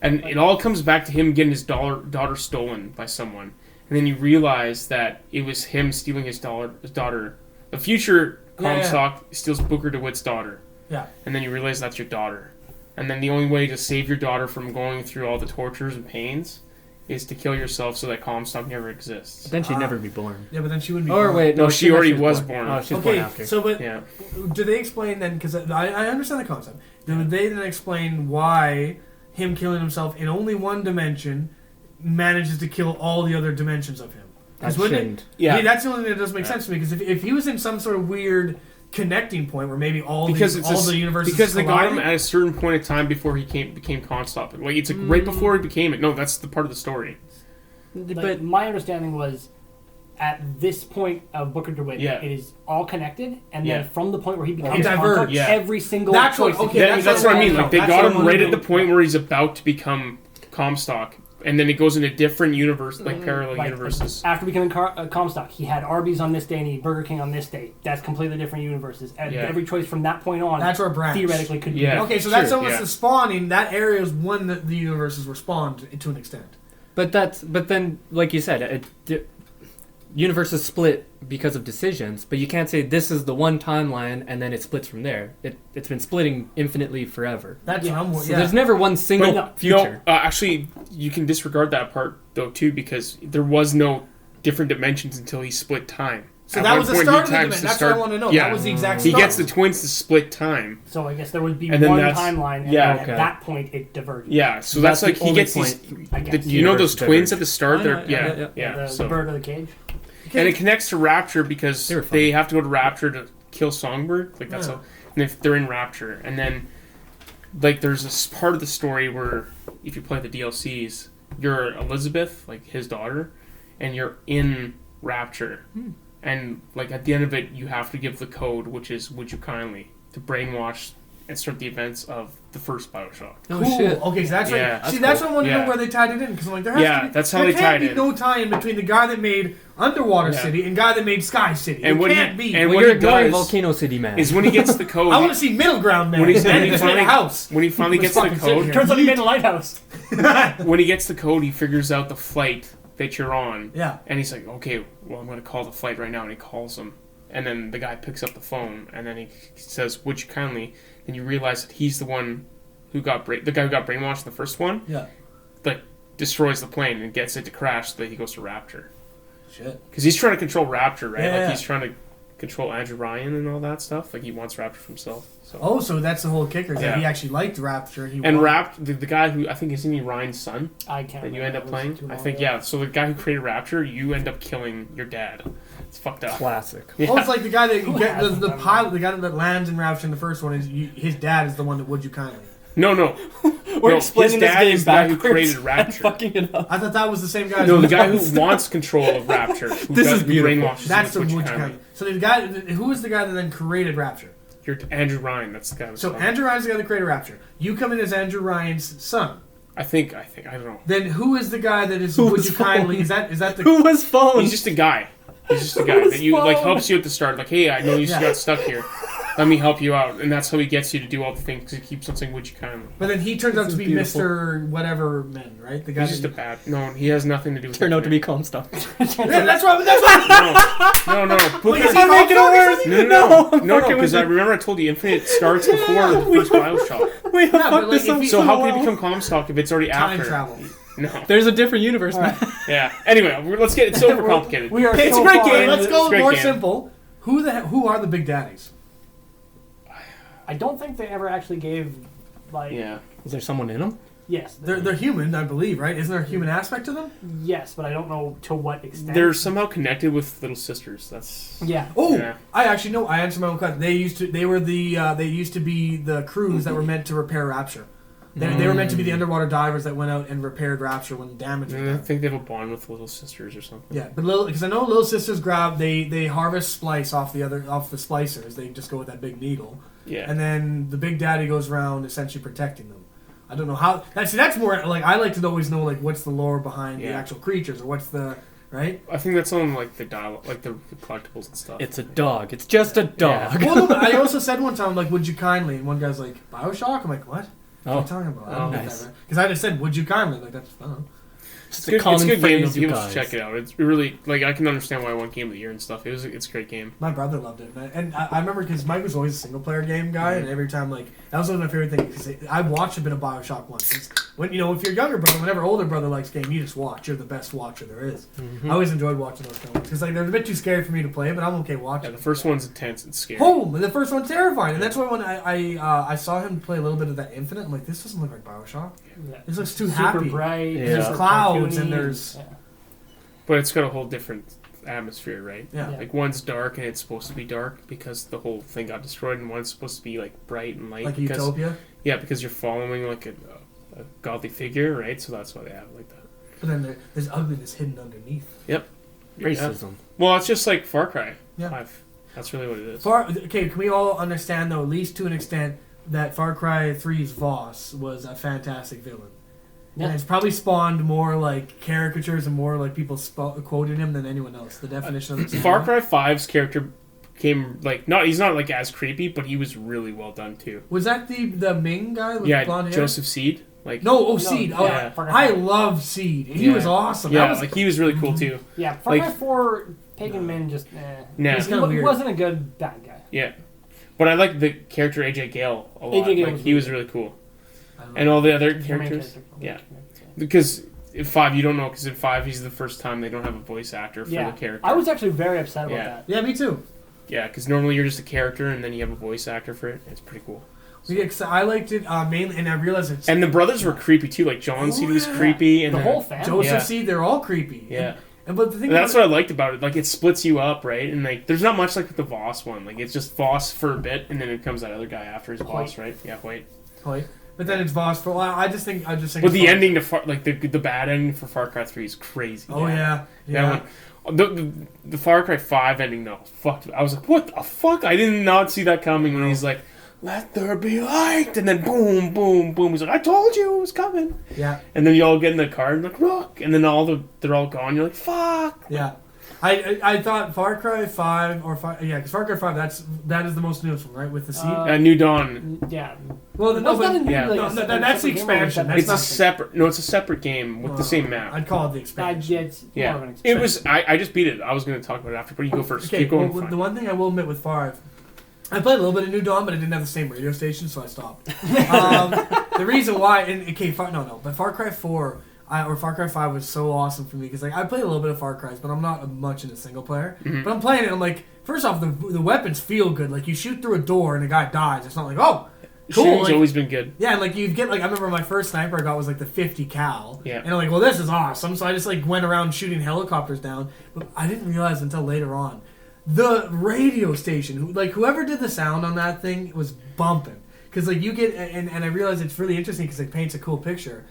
And it all comes back to him getting his daughter stolen by someone, and then you realize that it was him stealing his daughter. The future Yeah, Comstock steals Booker DeWitt's daughter, Yeah. and then you realize that's your daughter. And then the only way to save your daughter from going through all the tortures and pains is to kill yourself so that Comstock never exists. But then she'd never be born. Yeah, but then she wouldn't be Or born. wait, No, no, she already was born. Oh, she was born Okay, after. so but Yeah. do they explain then, because I understand the concept, do they then explain why him killing himself in only one dimension manages to kill all the other dimensions of him? 'Cause That wouldn't it- shouldn't. Yeah. that's the only thing that doesn't make sense to me, because if he was in some sort of weird connecting point where maybe all Because the universes because they got him colliding- at a certain point of time before he became Comstock. Like it's like right before he became it. No, that's the part of the story. Like, But my understanding was, at this point of Booker DeWitt, Yeah. it is all connected, and Yeah. then from the point where he becomes It diverged. Comstock, Yeah. every single That's what- choice. that okay, he That- makes that's is what I all mean. Like they That's got what him I right wanna at the do. point where he's about to become Comstock, and then it goes into different universe, like parallel like, universes. After becoming Comstock, he had Arby's on this day and he had Burger King on this day. That's completely different universes. And Yeah. every choice from that point on, That's our branch. theoretically could Yeah. be. Okay, so that's Sure, almost yeah. the spawning. That area is one that the universes were spawned to an extent. But then, like you said, universes split because of decisions. But you can't say this is the one timeline and then it splits from there. It's been splitting infinitely forever. That's Yeah. what I'm. So Yeah. there's never one single no, future. No, actually, you can disregard that part though too, because there was no different dimensions until he split time. So At that one was the point, start he of the times dimension. the That's start- what I want to know. Yeah. That was the exact He start. gets the twins to split time. So I guess there would be And then one that's- timeline, and yeah, then okay. at that point it diverges. Yeah, so That's that's, like the he only gets these. point. I guess. You know those Universe twins diverged. at the start? I They're know, yeah, yeah. The so bird of the cage. and it connects to Rapture because They were fun. they have to go to Rapture to kill Songbird. Like that's Yeah. how. And if they're in Rapture, and then like there's this part of the story where if you play the DLCs, you're Elizabeth, like his daughter, and you're in Rapture. And like at the end of it, you have to give the code, which is "Would you kindly" to brainwash and start the events of the first BioShock. Oh Cool. shit! Okay, so that's Yeah, right. that's See, that's cool. what I want to know Yeah. where they tied it in, because I'm like, there has Yeah, to be, that's how there they can't tied be it. no tie-in between the guy that made Underwater Yeah. City and guy that made Sky City. And it what he- can't be. and Well, what you're he ignoring does Volcano City, man. Is when he gets the code. I want to see middle ground, man. when he, Man, when he he just made finally a house. when he finally Let's gets the fucking sit code, here. Turns out he made a lighthouse. when he gets the code, he figures out the flight that you're on. Yeah. And he's like, okay, well, I'm going to call the flight right now. And he calls him. And then the guy picks up the phone. And then he says, "Would you kindly?" And you realize that he's the one who got the guy who got brainwashed in the first one. Yeah. Like, destroys the plane and gets it to crash so that he goes to Rapture. Shit. Because he's trying to control Rapture, right? Yeah. Like, he's trying to control Andrew Ryan and all that stuff. Like, he wants Rapture for himself. So. Oh, so that's the whole kicker. Is that Yeah. he actually liked Rapture. He And wanted- the guy who, I think, isn't he Ryan's son? I can't. That you remember. end up That was playing? too I long think, ago. yeah. So the guy who created Rapture, you end up killing your dad. It's fucked up. Classic. Yeah. Oh, it's like the guy that you Who get hasn't the done pilot, the guy that lands in Rapture in the first one. His dad is the one that would you kindly. No. We're No, explaining his this dad game is the guy who backwards created and Rapture. fucking it up. I thought that was the same guy. No, the guy No. who wants control of Rapture. Who This does- is who beautiful. brainwashes That's the him with would you Kindly. kindly. So the guy, who is the guy that then created Rapture? You're Andrew Ryan. That's the guy. who's So talking. Andrew Ryan's the guy that created Rapture. You come in as Andrew Ryan's son. I think. I don't know. Then who is the guy that is Who would was you kindly? phone? Is that the? Who was phone? He's just a guy. He's just a guy that you like helps you at the start. Like, hey, I know you Yeah. got stuck here. Let me help you out, and that's how he gets you to do all the things. He keeps on saying, "Would you kindly?" But then he turns out This to is be beautiful. Mr. Whatever Man, right? The guy. He's just a bad. No, he has nothing to do with turned it. out to be Comstock. Yeah, that's right. That's right. No. Wait, Booker- is he making it worse? No, because I remember I told you Infinite starts before the first BioShock. We have but fucked like, this if up he- So how well. can he become Comstock if it's already Time after? travel. No. There's a different universe, man. Yeah. Anyway, let's get. It's so overcomplicated. We are Okay, it's so a great far game. into Let's this. go Great more game. simple. Who are the big daddies? I don't think they ever actually gave, like, Yeah. Is there someone in them? yes, They're human, I believe, right? Isn't there a human aspect to them? yes, but I don't know to what extent. They're somehow connected with Little Sisters. That's. yeah. Oh, Yeah. I actually know. I answered my own question. They used to be the crews that were meant to repair Rapture. They were meant to be the underwater divers that went out and repaired Rapture when damage was I done. think they have a bond with Little Sisters or something. Yeah, but because I know Little Sisters grab they harvest splice off the splicers. They just go with that big needle, Yeah. and then the Big Daddy goes around essentially protecting them. I don't know how. That's more like I like to always know like what's the lore behind the Yeah. actual creatures or what's the right. I think that's on like the dialogue, like the collectibles and stuff. It's a dog. It's just a dog. Well, no, but I also said one time like, "Would you kindly?" And one guy's like, "BioShock." I'm like, "What? What are Oh, you talking about?" I oh, don't get nice. that because I just said, "Would you kindly?" Like that's fun. It's It's a common good game. phrase, you People guys. should check it out. It's really like I can understand why I won Game of the Year and stuff. It's a great game. My brother loved it, and I remember because Mike was always a single player game guy, and every time like that was one of my favorite things. Because I watched a bit of BioShock once. 'Cause when if you're younger brother, whenever older brother likes game, you just watch. You're the best watcher there is. Mm-hmm. I always enjoyed watching those kind of ones because like they're a bit too scary for me to play, but I'm okay Yeah, watching. the first one's intense and scary. Home, the first one's terrifying, and that's why when I saw him play a little bit of that Infinite, I'm like, this doesn't look like BioShock. Yeah. This looks too Super happy. bright. Yeah. There's super clouds cartoony, and there's But it's got a whole different atmosphere, right? yeah. Yeah. Like one's dark and it's supposed to be dark because the whole thing got destroyed, and one's supposed to be like bright and light Like because Utopia, because you're following like a godly figure, right? So that's why they have it like that. but then there's ugliness hidden underneath. Racism. Well, it's just like Far Cry Yeah. 5. That's really what it is. Okay, can we all understand though, at least to an extent, that Far Cry 3's Voss was a fantastic villain? Yeah. And it's probably spawned more like caricatures and more like people quoting him than anyone else. The definition of the Far Cry 5's character came like he's not like as creepy, but he was really well done too. Was that the Ming guy with Yeah, blonde hair? Joseph Seed. Like No, Seed. Oh, yeah. I love Seed. He Yeah. was awesome. yeah, That was, like he was really cool too. Yeah, Far Cry Like- 4, Pagan Min just Nah. He's he kinda weird. wasn't a good bad guy. Yeah, but I like the character AJ Gale a lot. AJ Gale Like was he was really really cool, I don't and know. all the other He's the main characters. character. Yeah. Because in 5 you don't know because in 5 he's the first time they don't have a voice actor for Yeah. the character. I was actually very upset about Yeah. that. Yeah, me too. Yeah, because normally you're just a character and then you have a voice actor for it. It's pretty cool. Yeah, 'cause I liked it mainly, and I realized it's And the brothers were creepy too. Like John Seed was yeah. creepy, and The then- whole family. Joseph Yeah. Seed. They're all creepy. yeah. And but the thing And that's about what I liked about it. Like it splits you up, right? And like there's not much like with the Voss one. Like it's just Voss for a bit, and then it comes that other guy after his boss, right? Yeah, White. but then it's Voss for. I just think. But it's the fun. ending to the bad ending for Far Cry 3 is crazy. Oh yeah, That one, the Far Cry 5 ending though, fucked. I was like, what the fuck? I did not see that coming. When he's like, "Let there be light," and then boom, boom, boom. He's like, "I told you it was coming." yeah, And then you all get in the car and like, "Rock," and then they're all gone. You're like, "Fuck." yeah. I thought Far Cry 5 or 5, yeah, because Far Cry 5 that is the most newest one, right? With the seed. New Dawn. Yeah. well, That's not a new, yeah. like, No, a no, that's the separate game or expansion. something. That's It's a separate. No, it's a separate game with the same map. I'd call it the Yeah, expansion. it's more of Yeah, an it expansion. was. I just beat it. I was going to talk about it after, but you go first. Okay, Keep going. well, fine. the one thing I will admit with 5, I played a little bit of New Dawn, but I didn't have the same radio station, so I stopped. The reason why, and okay, but Far Cry 4 or Far Cry 5 was so awesome for me because like I played a little bit of Far Cry's, but I'm not much into single player. Mhm. But I'm playing it. I'm like, first off, the weapons feel good. Like you shoot through a door and a guy dies. It's not like cool. Shooting's Like, always been good. yeah, and like you get like I remember my first sniper I got was like the 50 cal. Yeah. And I'm like, well, this is awesome. So I just like went around shooting helicopters down. But I didn't realize until later on, the radio station, whoever did the sound on that thing was bumping. Because like you get and I realize it's really interesting because it paints a cool picture.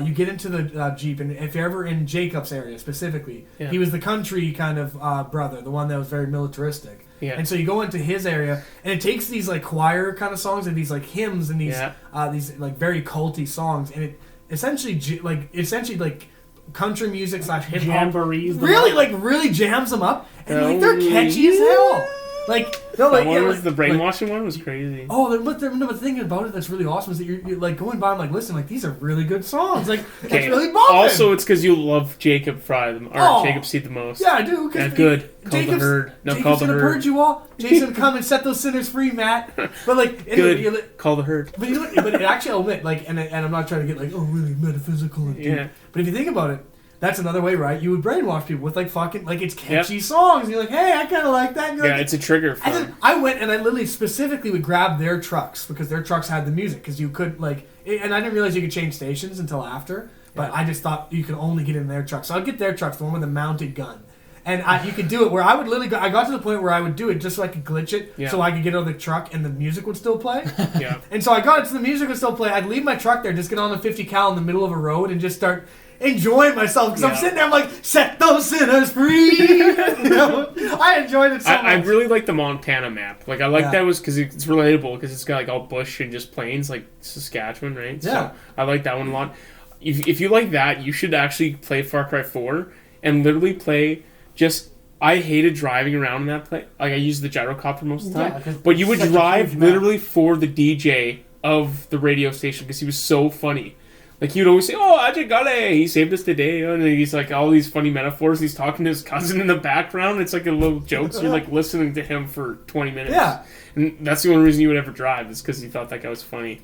You get into the Jeep, and if you're ever in Jacob's area specifically, Yeah. he was the country kind of brother, the one that was very militaristic. Yeah. And so you go into his area, and it takes these like choir kind of songs and these like hymns and these Yeah. these like very culty songs, and it essentially like country music / hip hop Jamborees. the really most. like really jams them up, and like they're catchy as hell. Like no, like That one yeah, was like- the like- brainwashing one was crazy. Oh, but the thing about it that's really awesome is that you're like going by and like listening, like these are really good songs. Like that's really bumping. Also, it's because you love Jacob Fry or Oh. Jacob Seed the most. yeah, I do. 'Cause Yeah, good. Call the Jacob's- herd. No, Jacob's call the gonna herd. purge you all. Jason, come and set those sinners free, Matt. But like, Good. anyway, Call the herd. but you know what? But it actually, I'll admit, like, and I'm not trying to get like, oh, really metaphysical and deep. Yeah. But if you think about it, that's another way, right? You would brainwash people with like fucking like it's catchy songs. And you're like, hey, I kind of like that. And you're Yeah, like, it's a trigger for and then I went and I literally specifically would grab their trucks because their trucks had the music because you could like, and I didn't realize you could change stations until after. But I just thought you could only get in their trucks. So I'd get their trucks, the one with the mounted gun. And you could do it where I would literally I got to the point where I would do it just so I could glitch it, Yeah. so I could get out of the truck and the music would still play. Yeah. And so I got it so the music would still play. I'd leave my truck there, just get on the 50 cal in the middle of a road and just start enjoying myself because I'm Yeah. sitting there, I'm like, set those sinners free. You know? I enjoyed it so much. I really like the Montana map. Like I like Yeah. that was because it's relatable because it's got like all bush and just plains like Saskatchewan, right? Yeah. So I like that one a lot. If you like that, you should actually play Far Cry 4 and literally play just. I hated driving around in that place. Like I used the gyrocopter most of the time, 'cause but you would it's such a drive huge map. literally for the DJ of the radio station because he was so funny. Like he would always say, "Oh, Ajagale, he saved us today," and he's like all these funny metaphors. He's talking to his cousin in the background. It's like a little joke. So you're like listening to him for 20 minutes. Yeah. And that's the only reason you would ever drive is because you thought that guy was funny.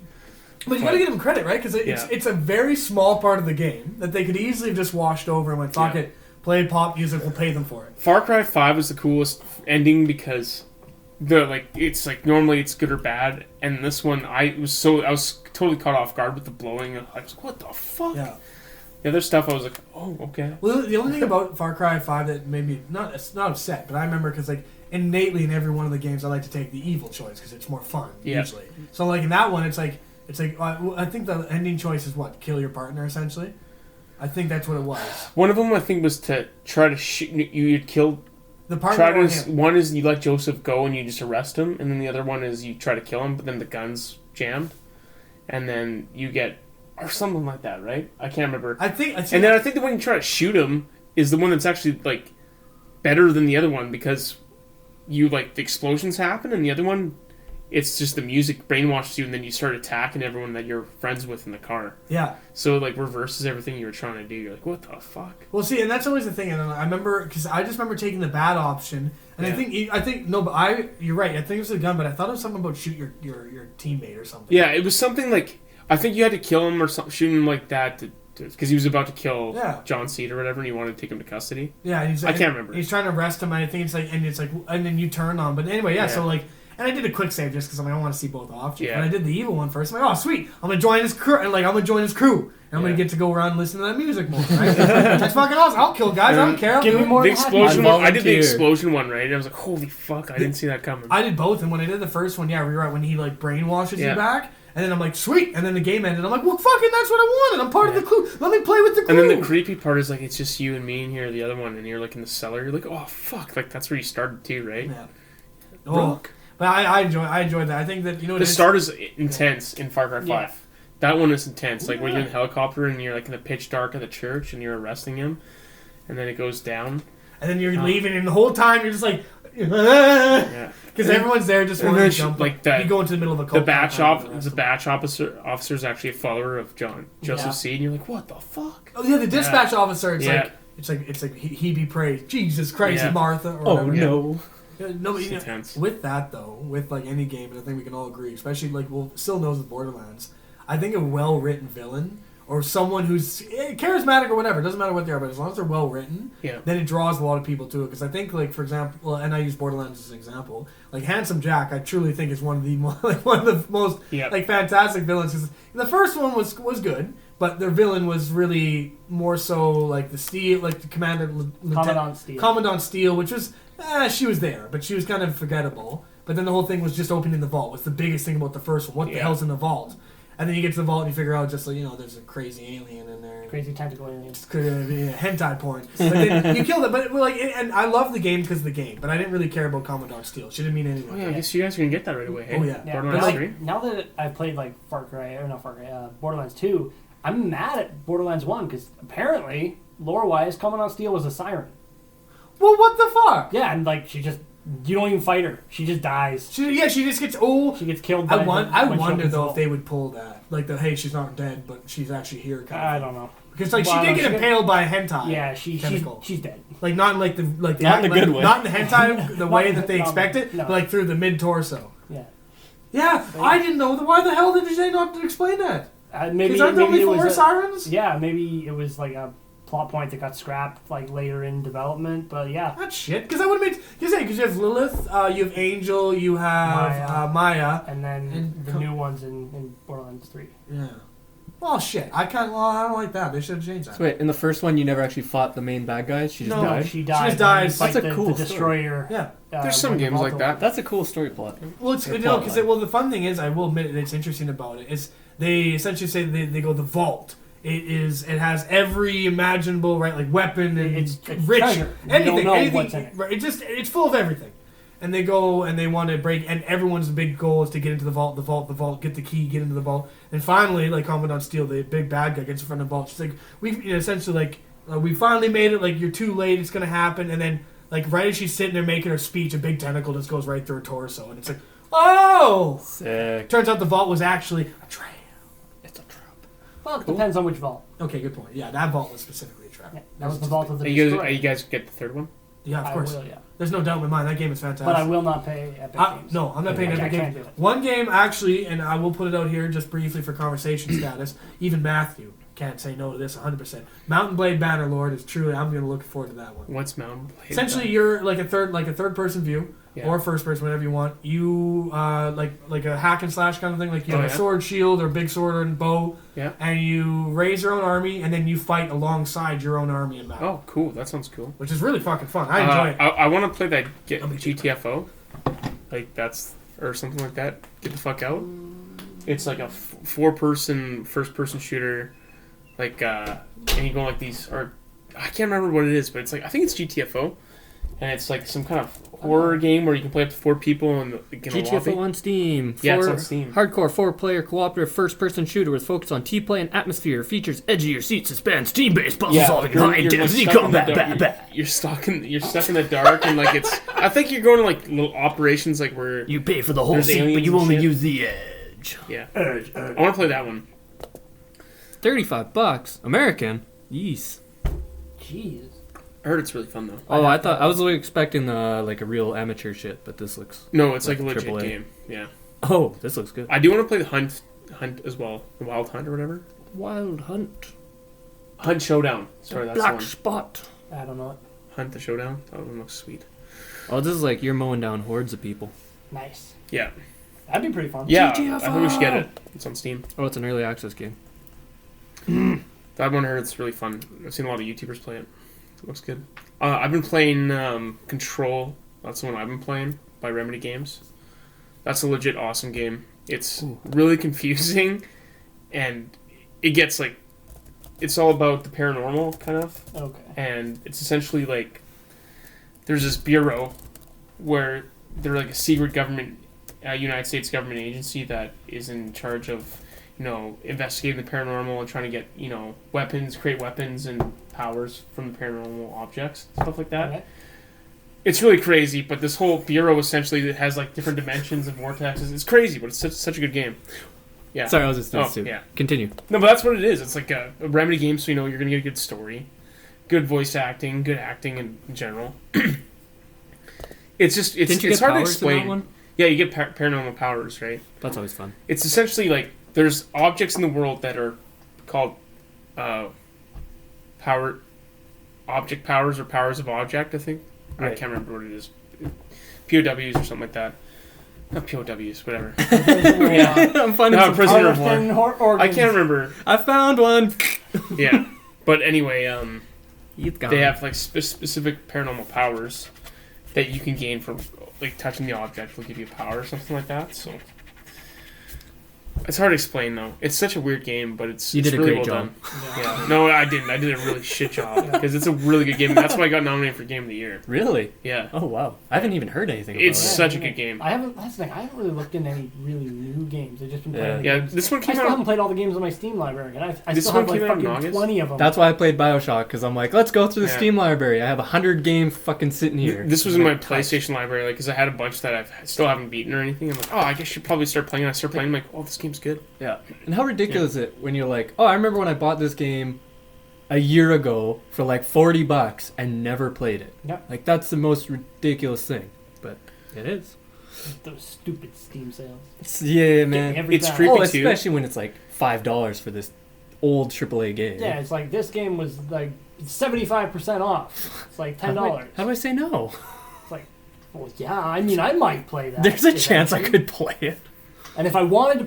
But you gotta give them credit, right? Because Yeah. it's a very small part of the game that they could easily have just washed over and went, fuck Yeah. it, play pop music, we'll pay them for it. Far Cry 5 was the coolest ending because it's like normally it's good or bad, and this one I was totally caught off guard with the blowing. I was like, what the fuck? Yeah. The other stuff I was like, oh, okay. Well, the only thing about Far Cry 5 that made me not upset, but I remember because like innately in every one of the games I like to take the evil choice because it's more fun Yeah. usually. So like in that one, it's like I think the ending choice is what, kill your partner essentially. I think that's what it was. One of them I think was to try to shoot. You'd kill. The partner or him. One is you let Joseph go and you just arrest him, and then the other one is you try to kill him, but then the gun's jammed, and then you get or something like that, right? I can't remember. I think And then I think the one you try to shoot him is the one that's actually like better than the other one because you like the explosions happen, and the other one, it's just the music brainwashes you, and then you start attacking everyone that you're friends with in the car. yeah. So it like reverses everything you were trying to do. You're like, what the fuck? Well, see, and that's always the thing. And I remember because I just remember taking the bad option, and Yeah. I think no, but you're right. I think it was a gun, but I thought it was something about shoot your teammate or something. Yeah, it was something like I think you had to kill him or something, shoot him like that because he was about to kill Yeah. John Seed or whatever, and you wanted to take him to custody. Yeah, and he's, I can't remember. He's trying to arrest him, and I think it's like, and then you turn on. But anyway, yeah. So like, and I did a quick save just because I'm like, I want to see both options. Yeah. And I did the evil one first. I'm like, oh sweet, I'm gonna join his crew, and like I'm gonna join his crew, and I'm gonna get to go around and listen to that music more. Right? That's fucking awesome. I'll kill guys. I don't care. I'll Give do me it. more The than happy. explosion I one, I did the volunteer. explosion one, right? And I was like, holy fuck, I didn't see that coming. I did both, and when I did the first one, yeah, you're right. When he like brainwashes Yeah. you back, and then I'm like, sweet, and then the game ended. I'm like, well, fucking, that's what I wanted. I'm part of the crew. Let me play with the crew. And then the creepy part is like it's just you and me in here, the other one, and you're like in the cellar. You're like, oh fuck, like that's where you started too, right? Yeah. Oh, but I enjoyed that. I think that The start is intense in Far Cry 5. Yeah. That one is intense. Like when you're in the helicopter and you're like in the pitch dark of the church and you're arresting him, and then it goes down. and then you're leaving, and the whole time you're just like, Yeah. because everyone's there just And wanting then to jump. like that. You go into the middle of a The coke batch compound op, and the the batch officer is actually a follower of Joseph Yeah. Seed, and you're like, what the fuck? Oh yeah, the dispatch officer. It's Yeah. like he be praised. Jesus Christ, Yeah. Martha. Or Oh whatever. no. Yeah, no, but It's you know, intense. with that though, with like any game, and I think we can all agree, especially like still knows with Borderlands. I think a well-written villain or someone who's charismatic or whatever, doesn't matter what they are, but as long as they're well written, Yeah. then it draws a lot of people to it. Because I think, like for example, and I use Borderlands as an example, like Handsome Jack, I truly think is one of the most Yeah. like fantastic villains. Because the first one was good, but their villain was really more so like the Steel, like the Commandant Steele, which was she was there, but she was kind of forgettable. But then the whole thing was just opening the vault. Was the biggest thing about the first one. What the Yeah. hell's in the vault? And then you get to the vault and you figure out just like, there's a crazy alien in there. Crazy tentacle aliens. It's hentai porn. But then you killed it. But like, and I love the game because of the game. But I didn't really care about Commandant Steele. She didn't mean anything. Oh yeah, I guess you guys are gonna get that right away. Hey? Oh, yeah. Yeah, Borderlands but 3. like, now that I've played like Borderlands 2, I'm mad at Borderlands 1 because apparently, lore-wise, Commandant Steele was a siren. Well, what the fuck? Yeah, and like you don't even fight her. She just dies. She just gets old. She gets killed. I By when she wonder opens though the if they would pull that, like the hey, she's not dead, but she's actually here. Kind I of don't know. because like Well, she did no, get she impaled by a hentai. Yeah, she's chemical. dead. Like not in like the Not in the good way. not in the hentai the way that they No, expect it, no. but like through the mid torso. Yeah. Yeah, I didn't know. Why the hell did they not explain that? Maybe Because aren't there only it 4 was sirens? yeah, maybe it was like a plot point that got scrapped like later in development. But yeah, That's shit. Because I would have made. Because you have Lilith, you have Angel, you have Maya. and then And the new ones in Borderlands 3. Yeah. Oh shit! I don't like that. They should have changed that. So wait, in the first one, you never actually fought the main bad guys. She just No. died. She dies. just dies. Fight That's a cool the story. destroyer. Yeah. There's some when the games like Volta- that. That's a cool story plot. Well, it's Their because plot line. the fun thing is, I will admit it's interesting about it is they essentially say they go the vault. It has every imaginable right like weapon and It's rich treasure. You anything don't know anything what's in it. right, it's full of everything. And they go and they want to break, and everyone's big goal is to get into the vault, get the key, get into the vault. And finally, like Commandant Steele, the big bad guy, gets in front of the vault. She's like, essentially like, we finally made it. Like, you're too late. It's gonna happen. And then, like, right as she's sitting there making her speech, a big tentacle just goes right through her torso, and it's like, oh! Sick. Turns out the vault was actually a trap. It's a trap. Well, it depends on which vault. Okay, good point. Yeah, that vault was specifically a trap. Yeah, that was the vault of the Are you destroyer. guys get the third one? Yeah, of I course. will, yeah. There's no doubt in my mind. That game is fantastic. But I will not pay Epic Games. No, I'm not paying I Epic can't Games. do it. One game, actually, and I will put it out here just briefly for conversation status, even Matthew can't say no to this 100%. Mountain Blade Bannerlord is truly, I'm going to look forward to that one. What's Mountain Blade? Essentially, you're like a third person view, Yeah. or first person, whatever you want. You, like a hack and slash kind of thing, like you Oh, have a yeah. sword, shield, or big sword and bow, Yeah. and you raise your own army, and then you fight alongside your own army in battle. Oh, cool. That sounds cool. Which is really fucking fun. I enjoy it. I want to play that I'll be GTFO. Like, that's... Or something like that. Get the fuck out. It's like a four-person, first-person shooter. Like, and you go like these... Or I can't remember what it is, but it's like... I think it's GTFO. And it's like some kind of horror game where you can play up to 4 people in a lobby. GTFO on Steam. Yeah, it's on Steam. Hardcore 4-player cooperative first-person shooter with focus on team-play and atmosphere. Features edge of your seat suspense, team-based puzzle solving, high-intensity combat. You're stuck in the dark, and like it's. I think you're going to like little operations like where. You pay for the whole There's seat, but aliens you and only shit. use the edge. Yeah. I want to play that one. $35. American. Yees. Jeez. I heard it's really fun though. Oh, I thought I was expecting like a real amateur shit, but this looks. No, it's like a Like legit AAA. game. Yeah. Oh, this looks good. I do want to play the Hunt as well, the Wild Hunt or whatever. Wild Hunt. Hunt Showdown. Sorry, that's the Black one. Spot. I don't know it. Hunt the Showdown. That one looks sweet. Oh, this is like you're mowing down hordes of people. Nice. Yeah. That'd be pretty fun. Yeah. GTFO. I think we should get it. It's on Steam. Oh, it's an early access game. That one I heard it's really fun. I've seen a lot of YouTubers play it. It looks good. I've been playing Control. That's the one I've been playing by Remedy Games. That's a legit awesome game. It's really confusing, and it gets like, it's all about the paranormal kind of, Okay. and it's essentially like, there's this bureau where they're like a secret government, United States government agency that is in charge of, investigating the paranormal and trying to get, weapons, create weapons and powers from the paranormal objects, stuff like that. Okay. It's really crazy, but this whole bureau essentially has like different dimensions and vortexes. It's crazy, but it's such a good game. Yeah. Sorry, I was just Oh, stupid. yeah. Continue. No, but that's what it is. It's like a Remedy game, so you're gonna get a good story, good voice acting, good acting in general. It's just Didn't you it's get hard to powers in that explain. one? Yeah, you get paranormal powers, right? That's always fun. It's essentially like there's objects in the world that are called object powers or powers of object, I think. I Right. can't remember what it is. POWs or something like that. Not POWs, whatever. I'm finding No, some prisoner of Harvesting war. I organs. can't remember. I found one. Yeah. But anyway, You've got they have like specific paranormal powers that you can gain from like touching the object will give you a power or something like that. So it's hard to explain though. It's such a weird game, but it's You did it's a really great well job. done. Yeah. No, I didn't. I did a really shit job because it's a really good game. And that's why I got nominated for Game of the Year. Really? Yeah. Oh wow! I haven't even heard anything about It's it. such a good game. I haven't. That's the thing. I haven't really looked into any really new games. I've just been playing. Yeah. the Yeah, games. this one I came still out. haven't played all the games on my Steam library, and I This still one have like came out in fucking August? 20 of them. That's why I played Bioshock because I'm like, let's go through the Yeah. Steam library. I have 100 games fucking sitting here. This was in my Like, PlayStation library, like, because I had a bunch that I still haven't beaten or anything. I'm like, oh, I guess you should probably start playing. And I start playing. I'm like, oh, this game's good. Yeah. And how ridiculous is it when you're like, oh, I remember when I bought this game a year ago for like $40 and never played it. Yep. Like that's the most ridiculous thing, but it is. Those stupid Steam sales. Yeah, Get man. me every It's time. creepy. Oh, too. especially when it's like $5 for this old AAA game. Yeah, it's like this game was like 75% off. It's like $10. How do I say no? Well, yeah, I mean, I might play that. There's a chance I eventually. could play it. And if I want to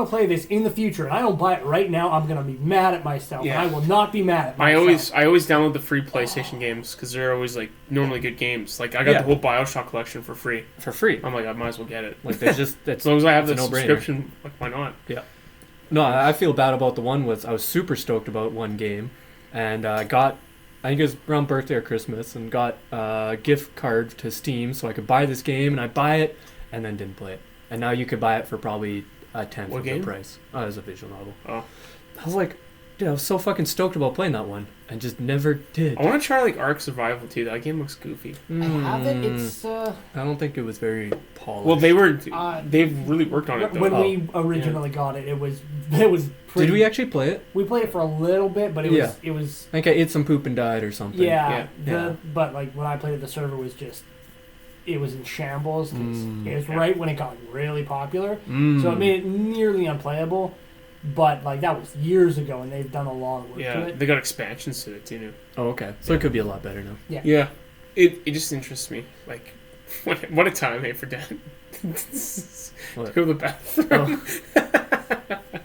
play this in the future, and I don't buy it right now, I'm gonna be mad at myself. Yeah. And I will not be mad at I myself. always download the free PlayStation games because they're always like normally good games. Like I got the whole BioShock collection for free. For free. I'm like, I might as well get it. Like there's just As long as I have the it's a no-brainer. subscription, like why not? Yeah. No, I feel bad about the one I was super stoked about one game, and I think it was around birthday or Christmas, and got a gift card to Steam so I could buy this game, and I buy it, and then didn't play it. And now you could buy it for probably a tenth What of game? the price. Oh, it was a visual novel. Oh. I was like, dude, I was so fucking stoked about playing that one, and just never did. I want to try like Ark Survival too. That game looks goofy. I have it. It's I don't think it was very polished. Well, they've really worked on it though. when we originally got it. It was pretty. Did we actually play it? We played it for a little bit, but it was I think I ate some poop and died or something. yeah. But like when I played it, the server was just. It was in shambles because it was right when it got really popular, so it made it nearly unplayable. But like that was years ago, and they've done a lot of work to Yeah, it. they got expansions to it too now. Oh, okay. So it could be a lot better now. Yeah, it just interests me. Like, what a time, hey, for dad. What? To go to the bathroom.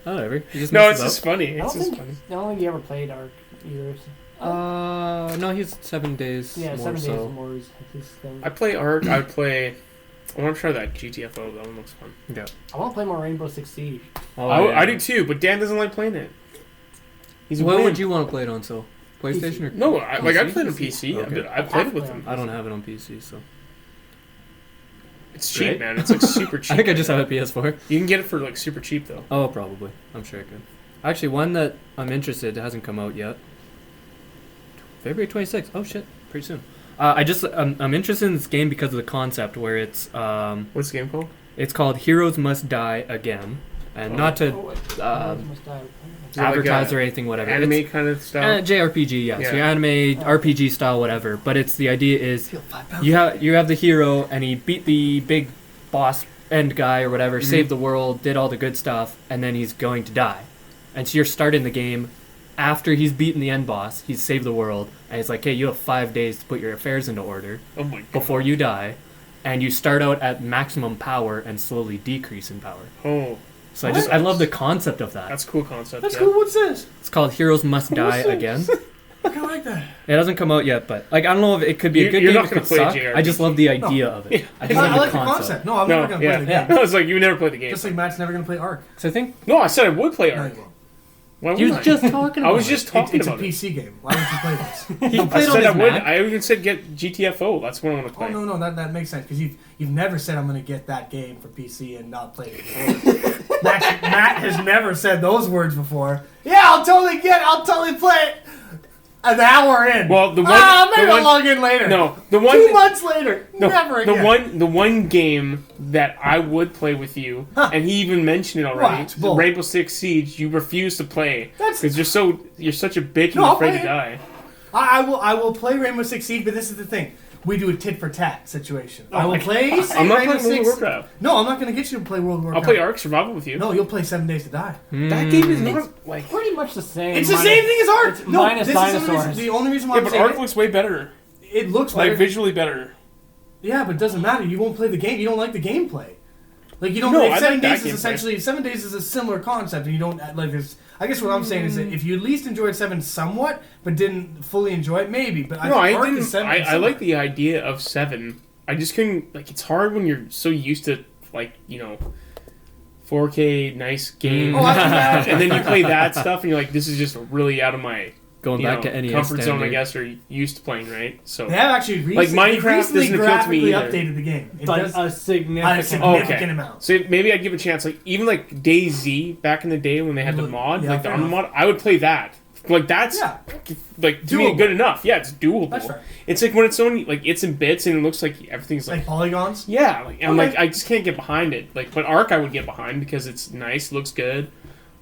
Whatever. You just No, messed it's just funny. I It's don't just think funny. I don't think you ever played Ark either. No, he's 7 days. Yeah, more 7 days so. or more is his thing. I play Ark. I want to try that GTFO. That one looks fun. Yeah. I want to play more Rainbow Six Siege. Oh, I do too, but Dan doesn't like playing it. He's a What wimp. would you want to play it on? So, PlayStation or No, I played it on PC? PC. Okay. I played it with him. I don't have it on PC, so It's cheap, Right? man. It's like super cheap. I think I just have a PS4. You can get it for like super cheap though. Oh, probably. I'm sure I could. Actually, one that I'm interested. It hasn't come out yet. February 26th. Oh shit, pretty soon. I'm interested in this game because of the concept where it's What's the game called? it's called Heroes Must Die Again, and not to Must die. Is it like advertise a or anything, whatever. Anime It's, kind of style. JRPG, yeah. So Yeah. anime, RPG style, whatever. But it's the idea is you have the hero and he beat the big boss end guy or whatever, saved the world, did all the good stuff, and then he's going to die. And so you're starting the game after he's beaten the end boss, he's saved the world, and it's like, hey, you have 5 days to put your affairs into order Oh my god. before you die. And you start out at maximum power and slowly decrease in power. Oh, So I love the concept of that. that's a cool concept. That's yeah. cool. What's this? It's called Heroes Must Die Again. I kind of like that. It hasn't come out yet, but like I don't know if it could be a good You're game. not It gonna could play suck. JRPG. I just love the idea of it. I just I love like the the concept. concept. No, I'm No, never gonna play the yeah. game. I was like, you never played the game. Just like Matt's never gonna play Ark. So I think No, I said I would play No, Ark. you won't. Why you would was I? just talking I about was just talking It's a about it. PC game. Why would you play this? it. He I played on said I his would. Mac. I even said get GTFO. That's what I want to play. Oh no, that makes sense because you've never said I'm gonna get that game for PC and not play it before. Matt has never said those words before. Yeah, I'll totally play it. An hour in. Well, the one- maybe the I'll one- log in later. No, the one. 2 months later. No, Never again. the one game that I would play with you, and he even mentioned it already. What? the Bull. Rainbow Six Siege. You refuse to play That's- because you're such a bitch and No, you're I'll afraid play to it. die. I will play Rainbow Six Siege, but this is the thing. We do a tit for tat situation. I will play. I'm not Rainbow playing World Six. of Warcraft. No, I'm not going to get you to play World of I'll Warcraft. play Ark Survival with you. No, you'll play 7 Days to Die. That game is not like. Pretty much the same. It's the same thing as Ark. it's No, minus this is the dinosaurs. reason- the only reason why Yeah, I'm but saying Ark looks way better. it looks Like better. visually better. Yeah, but it doesn't matter. You won't play the game. You don't like the gameplay. Like you don't. No, like I 7 like that days is gameplay. essentially 7 days is a similar concept, and you don't like this. I guess what I'm saying is that if you at least enjoyed 7 somewhat, but didn't fully enjoy it, maybe. But No, I think Ark didn't. is 7 I similar. like the idea of 7. I just couldn't. Like, it's hard when you're so used to 4K nice game, Oh, I do that. and then you play that stuff, and you're like, this is just really out of my Going back to NES comfort zone, I standard. guess, or used to playing, right? So They have actually Like, Minecraft recently doesn't appeal to me graphically either. updated the game. It But does a a significant. significant amount. So maybe I'd give it a chance. Like even like DayZ back in the day when they had the mod, Yeah, like the fair armor mod, I would play that. Like that's Yeah. like to me Doable. good enough. Yeah, it's doable. That's fair. It's like when it's only like it's in bits and it looks like everything's like Like polygons. yeah. Like I'm Okay. like I just can't get behind it. Like but Ark I would get behind because it's nice, looks good.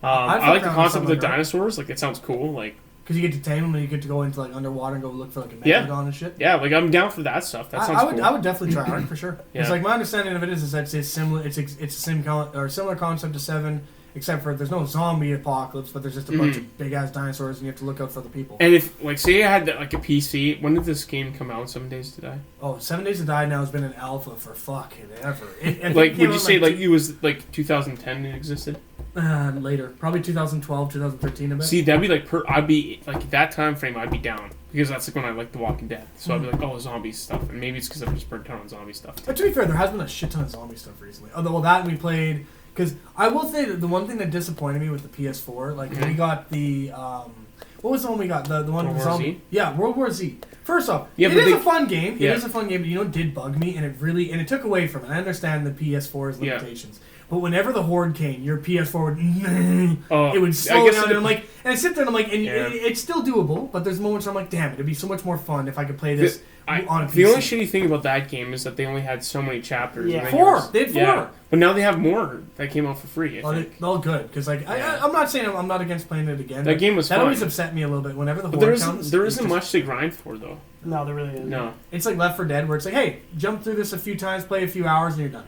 I'd I like fuck the around with concept of something the like Ark. dinosaurs. Like it sounds cool. Like Because you get to tame them and you get to go into like underwater and go look for like a Yeah. megalodon and shit. yeah, like I'm down for that stuff. That sounds I would cool. I would definitely try Ark for sure. Yeah. It's like my understanding of it is that it's similar. It's a similar concept to 7, except for there's no zombie apocalypse, but there's just a bunch of big ass dinosaurs, and you have to look out for the people. And if, like, say I had like a PC, when did this game come out? 7 Days to Die. Oh, 7 Days to Die now has been an alpha for fucking ever. Like, would you say like it was like 2010 it existed? Later, probably 2012, 2013 a bit. See, that'd be like I'd be like that time frame. I'd be down because that's like when I like The Walking Dead. So I'd be like, oh, zombie stuff, and maybe it's because I've just burnt out on zombie stuff. But to be fair, there has been a shit ton of zombie stuff recently. Although, well, that we played. Because I will say that the one thing that disappointed me with the PS4, like we got the what was the one we got? The one World with War zombie. Z? Yeah, World War Z. First off, Yeah, it but is a fun game. Yeah. It is a fun game, but you know it did bug me, and it took away from it. I understand the PS4's Yeah. limitations. But whenever the Horde came, your PS4 would it would I slow guess down, it and I'm like, and I sit there and I'm like, and Yeah. it's still doable, but there's moments where I'm like, damn, it'd be so much more fun if I could play this on a PC. The only shitty thing about that game is that they only had so many chapters. Yeah. and then Four. yours- They had 4. Yeah. But now they have more that came out for free. I Well, think. all good because like Yeah. I'm not saying I'm not against playing it again. That but game was that fun. always upset me a little bit whenever the But Horde comes. there it's isn't just- much to grind for though. No, there really isn't. No. It's like Left 4 Dead where it's like, hey, jump through this a few times, play a few hours, and you're done.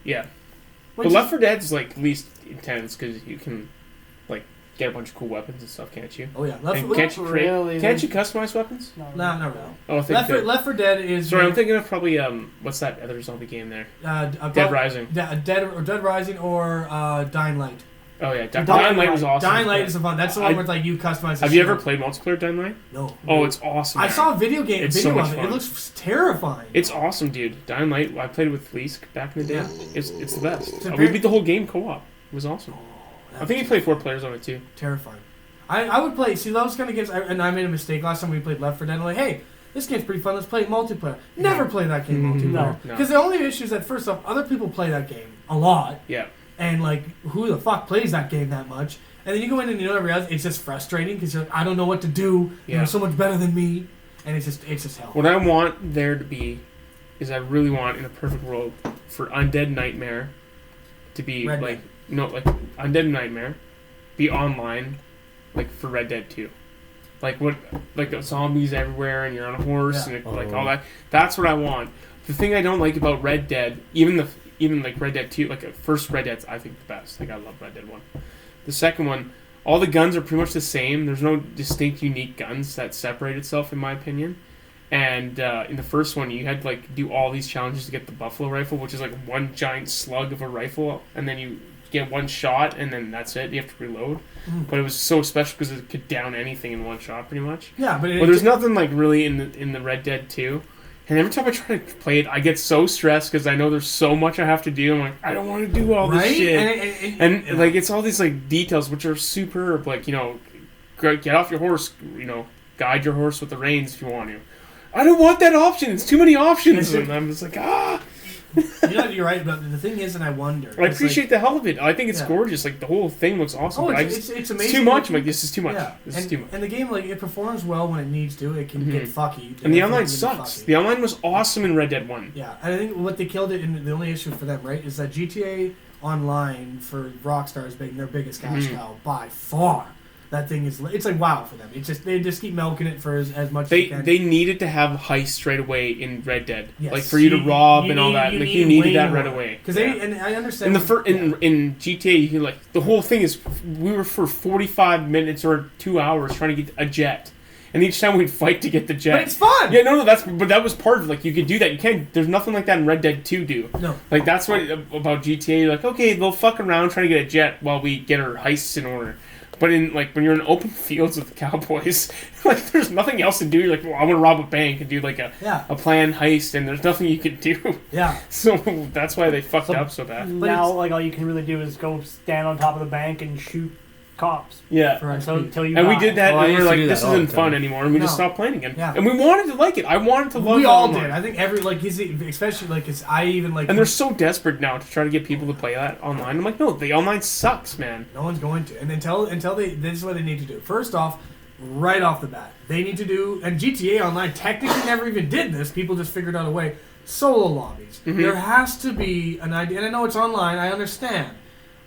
Yeah. Which But is- Left 4 Dead's like least intense because you can like get a bunch of cool weapons and stuff, can't you? Oh yeah, Left And 4 can't you create? Really? Can't you customize weapons? No, Nah, not really. Oh, I think that- Left 4 Dead is Sorry, I'm thinking of probably what's that other zombie game there? Dead Rising. Dead Rising or Dying Light. Oh yeah, Dying Dying Light Light. was awesome. Dying Light is a fun. That's the one I- where it's like you customize. the Have you shield. ever played multiplayer Dying Light? No. Oh, it's awesome. I man. saw a video It's so of much it. fun. It looks terrifying. It's awesome, dude. Dying Light. I played with Fleece back in the day. Yeah. It's the best. It's We beat the whole game co-op. It was awesome. I think you played 4 players on it too. Terrifying. I would play. See, those kind of games. And I made a mistake last time we played Left 4 Dead. I'm like, hey, this game's pretty fun. Let's play it multiplayer. Never play that game multiplayer. No. Because the only issue is that first off, other people play that game a lot, Yeah. and like, who the fuck plays that game that much? And then you go in and you don't realize it's just frustrating because you're like, I don't know what to do. Yeah. You're so much better than me, and it's just hell. What I want there to be is I really want in a perfect world for Undead Nightmare to be Red like Dead. no like Undead Nightmare be online like for Red Dead 2. Like what like zombies everywhere and you're on a horse Yeah. and like all that. That's what I want. The thing I don't like about Red Dead, even like Red Dead 2, like first Red Dead's I think the best. Like I love Red Dead 1. The second one, all the guns are pretty much the same. There's no distinct, unique guns that separate itself, in my opinion. And in the first one, you had to like do all these challenges to get the buffalo rifle, which is like one giant slug of a rifle, and then you get one shot, and then that's it. You have to reload. But it was so special because it could down anything in one shot, pretty much. Yeah, but Well, there's nothing like really in the Red Dead 2. And every time I try to play it, I get so stressed because I know there's so much I have to do. I'm like, I don't want to do all this right? shit. And like it's all these like details which are superb. Like get off your horse. Guide your horse with the reins if you want to. I don't want that option. It's too many options. And I'm just like You're right, but the thing is, and I wonder. I appreciate the hell of it. I think it's Yeah. gorgeous. Like the whole thing looks awesome. Oh, but it's amazing. It's too much. I'm like, this is too much. Yeah. This is too much. And the game, like, it performs well when it needs to. It can get fucky. And the It online can get sucks. fucky. The online was awesome in Red Dead 1. Yeah, and I think what they killed it, and the only issue for them, right, is that GTA Online for Rockstar is their biggest cash cow by far. That thing is, it's like WoW for them. It's just they just keep milking it for as much as they can. They needed to have heist straight away in Red Dead, Yes. like for you to rob and all need- that. you Like need you needed way that right more. away. Because Yeah. and I understand. In the in GTA, you can like the whole thing is we were for 45 minutes or 2 hours trying to get a jet, and each time we'd fight to get the jet. But it's fun. Yeah, no, that was part of like you could do that. You can't. There's nothing like that in Red Dead 2. No. Like that's what about GTA. You're like, okay, they'll fuck around trying to get a jet while we get our heists in order. But in like when you're in open fields with the cowboys, like there's nothing else to do. You're like, well, I want to rob a bank and do like a planned heist, and there's nothing you can do. Yeah. So that's why they fucked up so bad. But Now, it's- like all you can really do is go stand on top of the bank and shoot cops Yeah. For until you. And we die. did that, Oh, I and we used were to like, do this that all isn't the fun time. anymore, and we just No. stopped playing again. Yeah. And we wanted to like it. I wanted to love We it all online. did. I think especially like, it's I even like. And they're so desperate now to try to get people to play that online. I'm like, no, the online sucks, man. No one's going to. And until this is what they need to do. First off, right off the bat, they need to do. And GTA Online technically never even did this. People just figured out a way. Solo lobbies. Mhm. There has to be an idea. And I know it's online. I understand,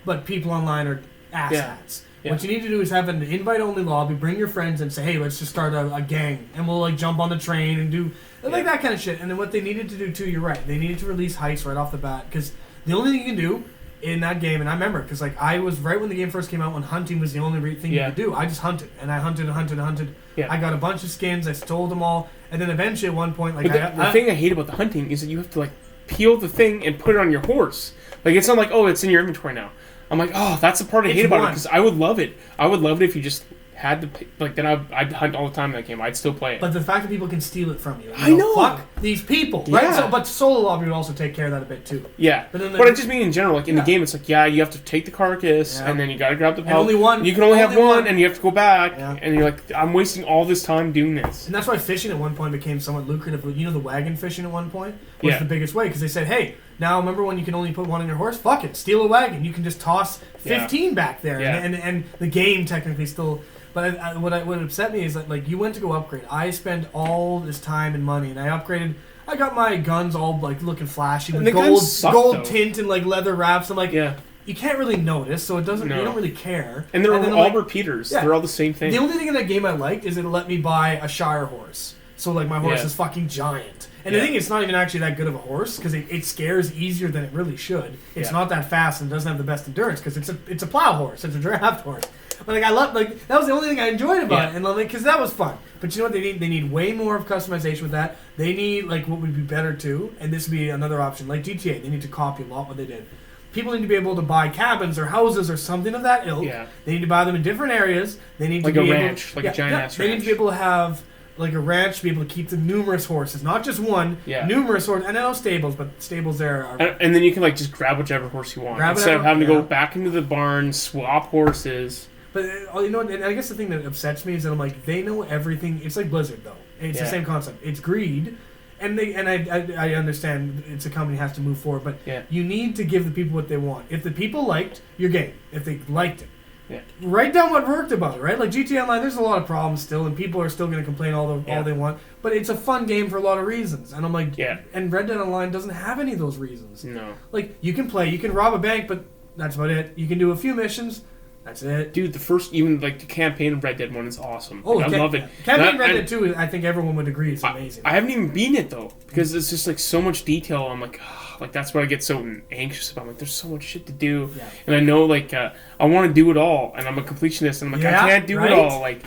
but people online are asshats. Yeah. What you need to do is have an invite-only lobby. Bring your friends and say, "Hey, let's just start a gang, and we'll like jump on the train and do like that kind of shit." And then what they needed to do too, you're right. They needed to release heists right off the bat because the only thing you can do in that game, and I remember because like I was right when the game first came out when hunting was the only thing you Yeah. could do. I just hunted, and I hunted. Yeah. I got a bunch of skins. I stole them all, and then eventually at one point, like But the thing I hate about the hunting is that you have to like peel the thing and put it on your horse. Like it's not like, oh, it's in your inventory now. I'm like, oh, that's the part I hate about it, because I would love it. I would love it if you just had to like. Then I'd hunt all the time in that game. I'd still play it. But the fact that people can steal it from you, I know. Fuck these people, right? Yeah. So, but solo lobby would also take care of that a bit too. Yeah, But then but I just mean in general, like in Yeah. the game, it's like, yeah, you have to take the carcass, Yeah. and then you gotta grab the And pelt. only one. You can only have one, and you have to go back, Yeah. and you're like, I'm wasting all this time doing this. And that's why fishing at one point became somewhat lucrative. You know, the wagon fishing at one point was Yeah. the biggest way because they said, hey, now remember when you can only put one on your horse? Fuck it, steal a wagon. You can just toss 15 back there, Yeah. and the game technically still. But what upset me is that like you went to go upgrade. I spent all this time and money, and I upgraded. I got my guns all like looking flashy And with the guns suck, gold though. tint and like leather wraps. I'm like, Yeah, you can't really notice, so it doesn't. No. You don't really care. and they're then I'm all like, repeaters. Yeah. They're all the same thing. the only thing in that game I liked is it let me buy a Shire horse. So like my horse Yeah. is fucking giant. And Yeah. the thing is, it's not even actually that good of a horse because it scares easier than it really should. It's Yeah. not that fast and doesn't have the best endurance because it's a plow horse. It's a draft horse. But like I love like that was the only thing I enjoyed about Yeah. it, and like because that was fun. But you know what they need? They need way more of customization with that. They need like what would be better too, and this would be another option. Like GTA, they need to copy a lot what they did. People need to be able to buy cabins or houses or something of that ilk. Yeah. They need to buy them in different areas. They need Like to a be ranch, able, like a giant-ass They need ranch. to be able to have like a ranch to be able to keep the numerous horses, not just one. Yeah. Numerous horses. And I know stables, but stables there are. And then you can like just grab whichever horse you want Grab instead of whatever- having to go yeah. back into the barn, swap horses. But you know, and I guess the thing that upsets me is that I'm like, they know everything. It's like Blizzard though. It's the Yeah. same concept. It's greed, and I understand it's a company has to move forward, but Yeah. you need to give the people what they want. If the people liked your game, if they liked it, Yeah. write down what worked about it. Right, like GTA Online, there's a lot of problems still, and people are still going to complain all Yeah. they want. But it's a fun game for a lot of reasons, and I'm like, Yeah. And Red Dead Online doesn't have any of those reasons. No, Like you can play, you can rob a bank, but that's about it. You can do a few missions. That's it. dude, the first even like the campaign of Red Dead 1 is awesome. Oh, Like, I love it. Campaign That- Red and- Dead 2, I think everyone would agree, is amazing. I haven't even beaten it though because it's just like so much detail. I'm like, like that's what I get so anxious about. I'm like, there's so much shit to do, Yeah. and I know like I want to do it all, and I'm a completionist, and I'm like, Yeah, I can't do right? it all. Like,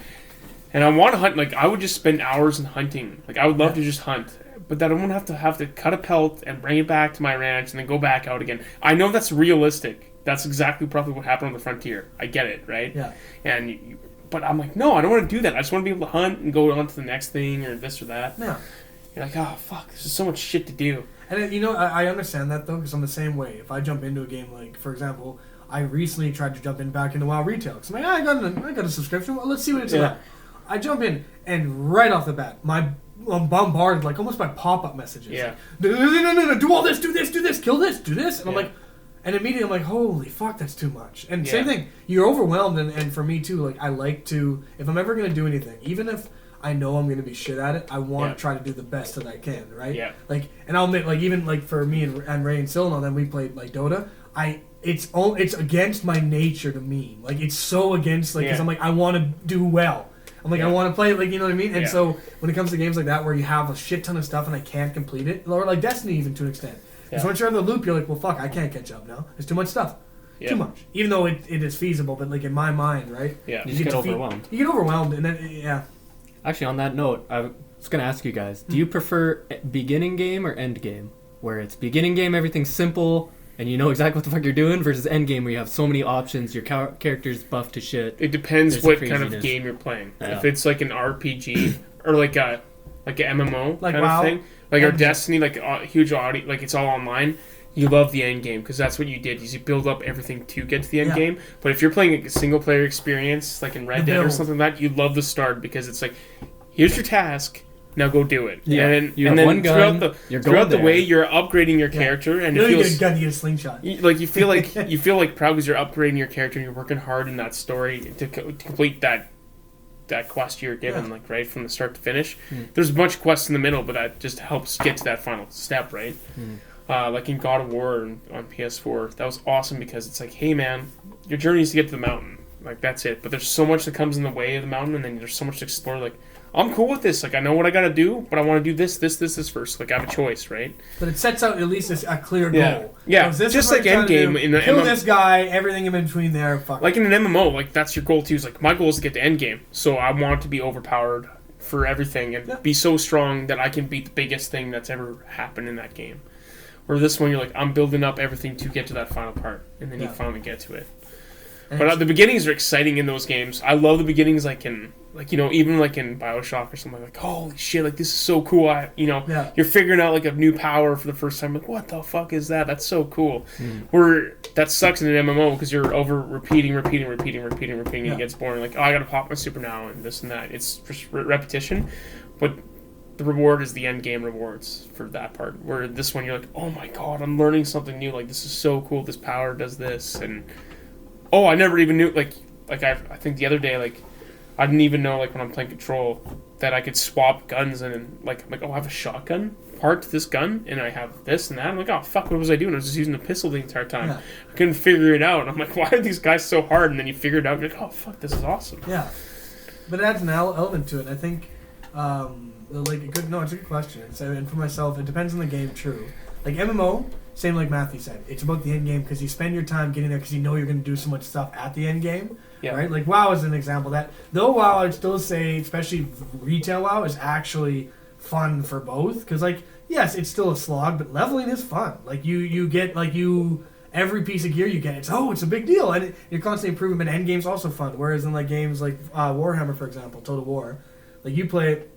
and I want to hunt. Like, I would just spend hours in hunting. Like, I would love to just hunt, but then I won't have to cut a pelt and bring it back to my ranch and then go back out again. I know that's realistic. That's exactly probably what happened on the frontier. I get it, right? Yeah. And but I'm like, no, I don't want to do that. I just want to be able to hunt and go on to the next thing or this or that. Yeah. You're like, oh fuck, there's just so much shit to do. And you know, I understand that though, because I'm the same way. If I jump into a game, like for example, I recently tried to jump in back into WoW Retail. Cause I'm like, I got a subscription. Well, let's see what it's Yeah. about. I jump in, and right off the bat, I'm bombarded like almost by pop-up messages. Yeah. Like, no, do all this, do this, kill this, do this, and I'm Yeah. like. And immediately I'm like, holy fuck, that's too much. And same Yeah. thing, you're overwhelmed, and for me too, like I like to, if I'm ever going to do anything, even if I know I'm going to be shit at it, I want Yeah. to try to do the best that I can, right? Yeah. Like, and I'll admit, like even like for me and Ray and Sil and then we played like Dota. It's against my nature to meme. Like it's so against like because Yeah. I'm like I want to do well. I'm like Yeah. I want to play like you know what I mean. And Yeah. so when it comes to games like that where you have a shit ton of stuff and I can't complete it, or like Destiny even to an extent. Because Yeah. once you're in the loop, you're like, well, fuck, I can't catch up now. There's too much stuff. Yeah. Too much. Even though it is feasible, but like in my mind, right? Yeah. You just get defeat- overwhelmed. You get overwhelmed, and then yeah. Actually, on that note, I was going to ask you guys, do you prefer beginning game or end game? Where it's beginning game, everything's simple, and you know exactly what the fuck you're doing, versus end game where you have so many options, your character's buffed to shit. It depends There's what kind of craziness. game you're playing. Yeah. If it's like an RPG or like an MMO Like kind WoW. of thing, like our And- Destiny, like huge audience, like it's all online. You love the end game because that's what you did. Is you build up everything to get to the end Yeah. game. But if you're playing like a single player experience, like in Red The Dead or build. something like that, you love the start because it's like, here's your task. Now go do it. Yeah. And You and have then one gun, throughout you're throughout going the there. way, you're upgrading your Yeah. character, and You know it you get feels a gun, you get a slingshot. you feel like proud because you're upgrading your character and you're working hard in that story to complete that quest you're given, Yeah. like right from the start to finish. There's a bunch of quests in the middle, but that just helps get to that final step, right? Like in God of War on PS4, that was awesome because it's like, hey man, your journey is to get to the mountain. Like that's it. But there's so much that comes in the way of the mountain, and then there's so much to explore. Like, I'm cool with this. Like, I know what I gotta do, but I want to do this first. Like, I have a choice, right? But it sets out at least a clear goal. Yeah. Yeah, So this just is what like you're trying to Endgame do. in the kill MMO. this guy, everything in between there. Fuck. Like in an MMO, like that's your goal too. Is like my goal is to get to Endgame, so I want to be overpowered for everything and be so strong that I can beat the biggest thing that's ever happened in that game. Where this one, you're like, I'm building up everything to get to that final part, and then you finally get to it. But the beginnings are exciting in those games. I love the beginnings, like in, like, you know, even like in BioShock or something. Like, holy shit, like this is so cool. You're figuring out like a new power for the first time. Like, what the fuck is that? That's so cool. Where that sucks in an MMO because you're over repeating. And it gets boring. Like, oh, I gotta pop my super now and this and that. It's just repetition. But the reward is the end game rewards for that part. Where this one, you're like, oh my god, I'm learning something new. Like, this is so cool. This power does this and. Oh, I never even knew, like I think the other day, like, I didn't even know, like, when I'm playing Control, that I could swap guns and, like, I'm like, oh, I have a shotgun part to this gun, and I have this and that. I'm like, oh, fuck, what was I doing? I was just using the pistol the entire time. Yeah. I couldn't figure it out. And I'm like, why are these guys so hard? And then you figure it out, and you're like, oh, fuck, this is awesome. Yeah. But it adds an element to it. I think, it's a good question. And for myself, it depends on the game, true. Like, MMO, same like Matthew said. It's about the end game because you spend your time getting there because you know you're going to do so much stuff at the end game. Yeah. Right? Like WoW is an example that, though WoW, I'd still say, especially retail WoW, is actually fun for both. Because, like, yes, it's still a slog, but leveling is fun. Like, you get, like, every piece of gear you get, it's a big deal. And you're constantly improving, but end game's also fun. Whereas in, like, games like Warhammer, for example, Total War, like, you play it,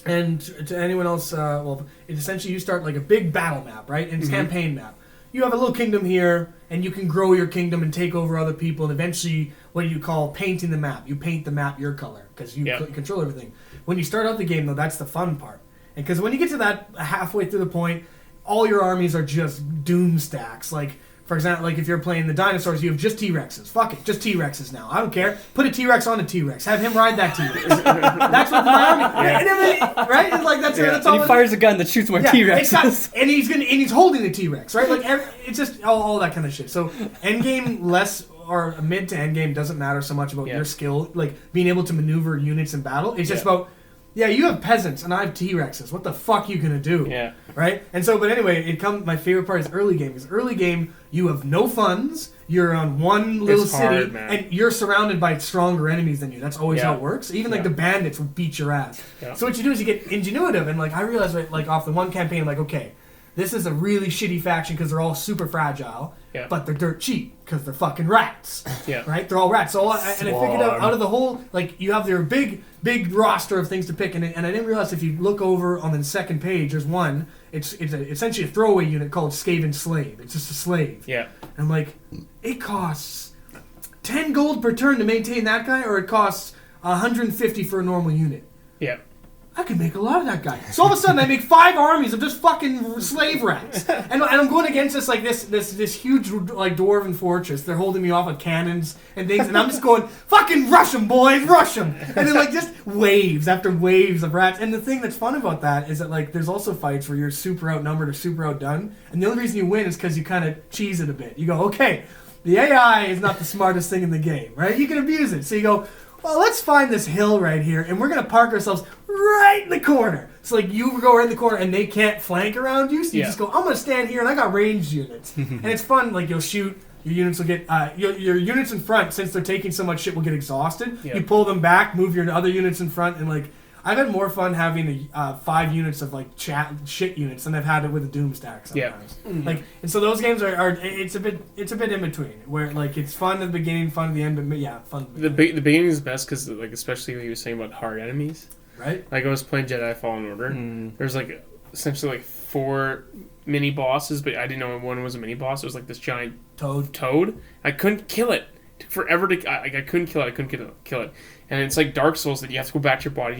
and to anyone else, it's essentially you start like a big battle map, right? And it's campaign map. You have a little kingdom here, and you can grow your kingdom and take over other people, and eventually, what do you call painting the map? You paint the map your color, because you control everything. When you start out the game, though, that's the fun part. And because when you get to that halfway through the point, all your armies are just doom stacks. Like, for example, like if you're playing the dinosaurs, you have just T-Rexes. Fuck it, just T-Rexes now. I don't care. Put a T-Rex on a T-Rex. Have him ride that T-Rex. That's what the army, right? It's like that's all. And he fires a gun that shoots more T-Rexes. And he's holding the T-Rex, right? Like it's just all that kind of shit. So endgame less or mid to endgame doesn't matter so much about your skill, like being able to maneuver units in battle. It's just about. Yeah, you have peasants and I have T-Rexes. What the fuck you gonna do? Yeah. Right? And so, but anyway, my favorite part is early game. Because early game, you have no funds, you're on one little city, and you're surrounded by stronger enemies than you. That's always how it works. Even like the bandits will beat your ass. Yeah. So what you do is you get ingenuitive, and like I realized like off the one campaign, I'm like, okay, this is a really shitty faction because they're all super fragile, but they're dirt cheap because they're fucking rats. Yeah. Right? They're all rats. So I figured out of the whole, like, you have their big roster of things to pick, and I didn't realize if you look over on the second page, there's one. It's essentially a throwaway unit called Skaven Slave. It's just a slave. Yeah. And I'm like, it costs 10 gold per turn to maintain that guy, or it costs 150 for a normal unit. Yeah. I could make a lot of that guy. So all of a sudden, I make 5 armies of just fucking slave rats, and I'm going against this huge like dwarven fortress. They're holding me off with cannons and things, and I'm just going, fucking rush them, boys, rush them. And then like just waves after waves of rats. And the thing that's fun about that is that like there's also fights where you're super outnumbered or super outdone, and the only reason you win is because you kind of cheese it a bit. You go, okay, the AI is not the smartest thing in the game, right? You can abuse it. So you go, well, let's find this hill right here, and we're going to park ourselves right in the corner. So, like, you go right in the corner, and they can't flank around you, so you just go, I'm going to stand here, and I got ranged units. And it's fun. Like, you'll shoot, your units will get, your units in front, since they're taking so much shit, will get exhausted. Yeah. You pull them back, move your other units in front, and, like, I've had more fun having 5 units of, like, shit units than I've had it with a Doom stack sometimes. Yeah. Mm-hmm. Like, and so those games are it's a bit in between, where, like, it's fun at the beginning, fun at the end, but, yeah, fun. The beginning is best because, like, especially when you were saying about hard enemies. Right? Like, I was playing Jedi Fallen Order. There's, like, essentially, like, 4 mini bosses, but I didn't know one was a mini boss. It was, like, this giant toad. I couldn't kill it. It took forever to... I couldn't kill it. I couldn't kill it. And it's like Dark Souls that you have to go back to your body.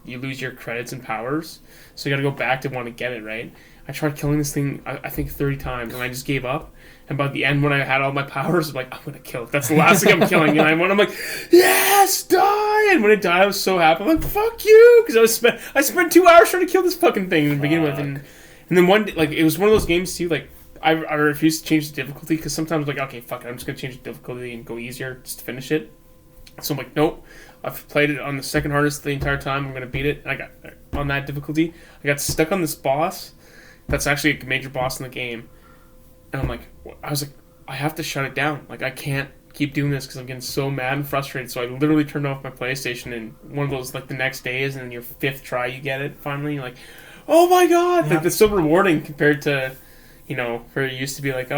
You lose your credits and powers. So you got to go back to want to get it, right? I tried killing this thing, I think, 30 times, and I just gave up. And by the end, when I had all my powers, I'm like, I'm going to kill it. That's the last thing I'm killing. And I'm like, yes, die! And when it died, I was so happy. I'm like, fuck you! Because I spent 2 hours trying to kill this fucking thing to begin with. And then one day, like, it was one of those games, too, like, I refused to change the difficulty, because sometimes I'm like, okay, fuck it, I'm just going to change the difficulty and go easier just to finish it. So I'm like, nope, I've played it on the second hardest the entire time. I'm gonna beat it. I got on that difficulty. I got stuck on this boss. That's actually a major boss in the game, and I was like, I have to shut it down. Like I can't keep doing this because I'm getting so mad and frustrated. So I literally turned off my PlayStation, and one of those like the next days, and then your 5th try you get it finally. You're like, oh my god! Yeah. Like it's so rewarding compared to, where it used to be like,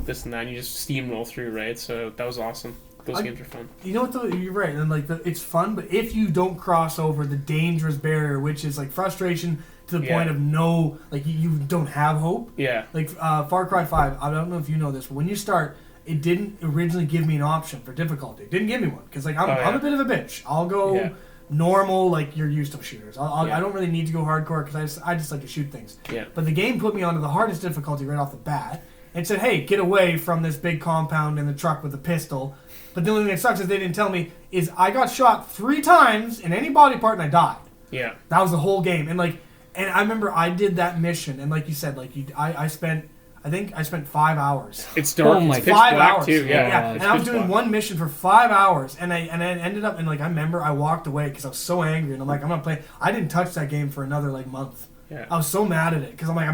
this and that. And you just steamroll through, right? So that was awesome. Those games are fun. You know what though? You're right, and like it's fun, but if you don't cross over the dangerous barrier, which is like frustration to the point of no, like you don't have hope. Yeah. Like Far Cry 5, I don't know if you know this, but when you start, it didn't originally give me an option for difficulty. It didn't give me one because like I'm a bit of a bitch. I'll go normal, like you're used to shooters. I don't really need to go hardcore because I just like to shoot things. Yeah. But the game put me onto the hardest difficulty right off the bat and said, "Hey, get away from this big compound in the truck with a pistol." But the only thing that sucks is they didn't tell me is I got shot 3 times in any body part and I died. Yeah. That was the whole game. And I remember I did that mission and like you said, I spent 5 hours. It's dark. Oh my it's pitch 5 black hours. too. Yeah. It's And I was pitch doing black. one mission for 5 hours and I ended up and like I remember I walked away because I was so angry and I'm like I'm gonna play. I didn't touch that game for another like month. Yeah. I was so mad at it because I'm like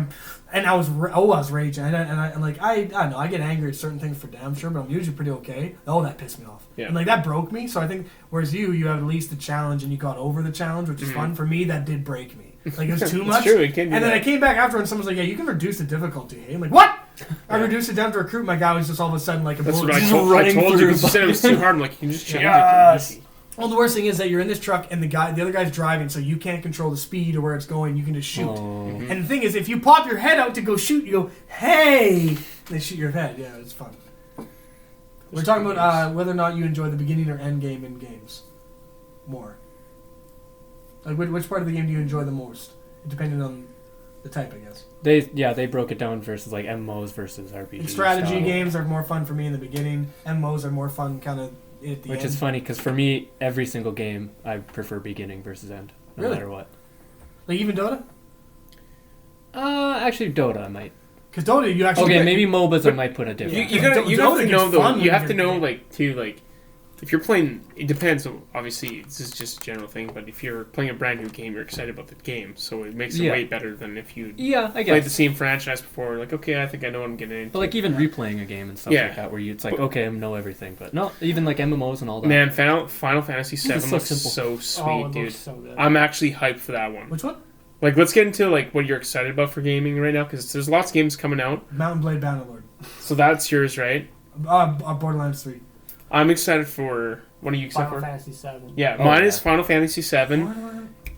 I was raging and I don't know, I get angry at certain things for damn sure, but I'm usually pretty okay. Oh, that pissed me off. Yeah. And like that broke me. So I think whereas you have at least the challenge and you got over the challenge, which is fun. For me, that did break me. Like it was too much. It's true. It can do And then that. I came back after and someone's like, "Yeah, you can reduce the difficulty." Hey? I'm like, "What?" I reduced it down to recruit. My guy was just all of a sudden like a That's bullet. what I Just told running you through. because you said it was too hard. I'm like, you can just change Yes. it. Well, the worst thing is that you're in this truck and the other guy's driving, so you can't control the speed or where it's going. You can just shoot. Oh. And the thing is, if you pop your head out to go shoot, you go, "Hey!" And they shoot your head. Yeah, it's fun. We're talking about whether or not you enjoy the beginning or end game in games more. Like, which part of the game do you enjoy the most? Depending on the type, I guess. They broke it down versus like MMOs versus RPG. And strategy style. games are more fun for me in the beginning. MMOs are more fun kind of at the Which end. is funny because for me, every single game I prefer beginning versus end, no Really? matter what. Like even Dota? Actually, Dota I might. Because Dota, you actually... Okay, maybe MOBAs I might put a different. You have to Dota know gets though. fun You when have to you're- know like if you're playing. It depends. Obviously, this is just a general thing. But if you're playing a brand new game, you're excited about the game, so it makes it Yeah. way better than if you Yeah, I played the guess. same franchise before. Like, okay, I think I know what I'm getting into. But like even replaying a game and stuff Yeah. like that, where it's like, okay, I know everything, but no, even like MMOs and all that. Man, Final Fantasy VII so looks simple. so Oh, sweet, it dude. looks so good. I'm actually hyped for that one. Which one? Like, let's get into like what you're excited about for gaming right now, because there's lots of games coming out. Mountain Blade Bannerlord. So that's yours, right? Borderlands 3. I'm excited for. What are you excited Final for? Fantasy VII. Yeah, Oh, mine yeah. is Final Fantasy VII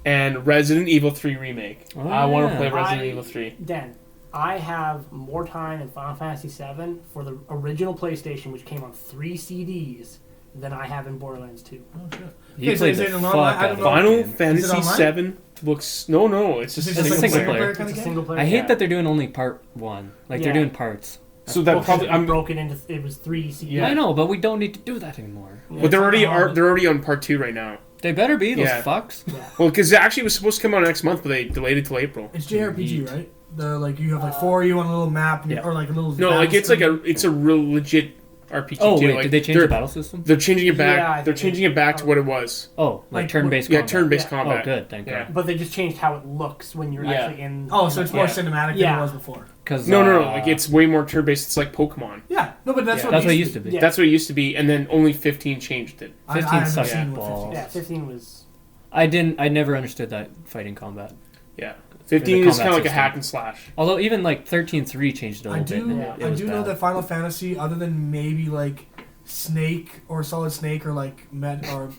and Resident Evil 3 remake. Oh, I want to yeah. play Resident I- Evil 3. Dan, I have more time in Final Fantasy VII for the original PlayStation, which came on 3 CDs, than I have in Borderlands 2. Oh, shit. You Okay, so played is the it an fuck online- I out don't of know. that Final game. Fantasy online? VII looks no, it's just Is a it single single player. player? kind It's of a game? single player. I hate yeah. that they're doing only part 1. Like they're Yeah. doing parts. So that probably I'm broken into. It was 3 CDs. Yeah. I know, but we don't need to do that anymore. Yeah, But they're it's already not they're already on part 2 right now. They better be those Yeah. fucks. Yeah. Well, because it actually was supposed to come out next month, but they delayed it till April. It's JRPG, right? The like you have like 4 of you on a little map, and Yeah. or like a little. No, battle like it's like screen. it's a real legit RPG. Oh too. wait, Like, did they change they're, the battle system? They're changing it back. Yeah, I they're think changing it back to what it was. Oh, like Like, turn-based. Yeah, combat. turn-based Yeah. combat. Oh, good, thank Yeah. God. But they just changed how it looks when you're Yeah. actually in. Oh, so it's more Yeah. cinematic than Yeah. it was before. Because No, like it's way more turn-based. It's like Pokemon. Yeah, no, but that's Yeah. what that's what it it used to be. Yeah. That's what it used to be, and then only 15 changed it. 15 haven't sucks seen what balls. 15 Yeah, is. 15 was. I never understood that fighting combat. Yeah, 15 is combat kind of like a system. hack and slash. Although even like 13.3 changed it a I little bit. do, and Yeah. it I was do know bad. that Final Fantasy, other than maybe like Snake or Solid Snake or like Metal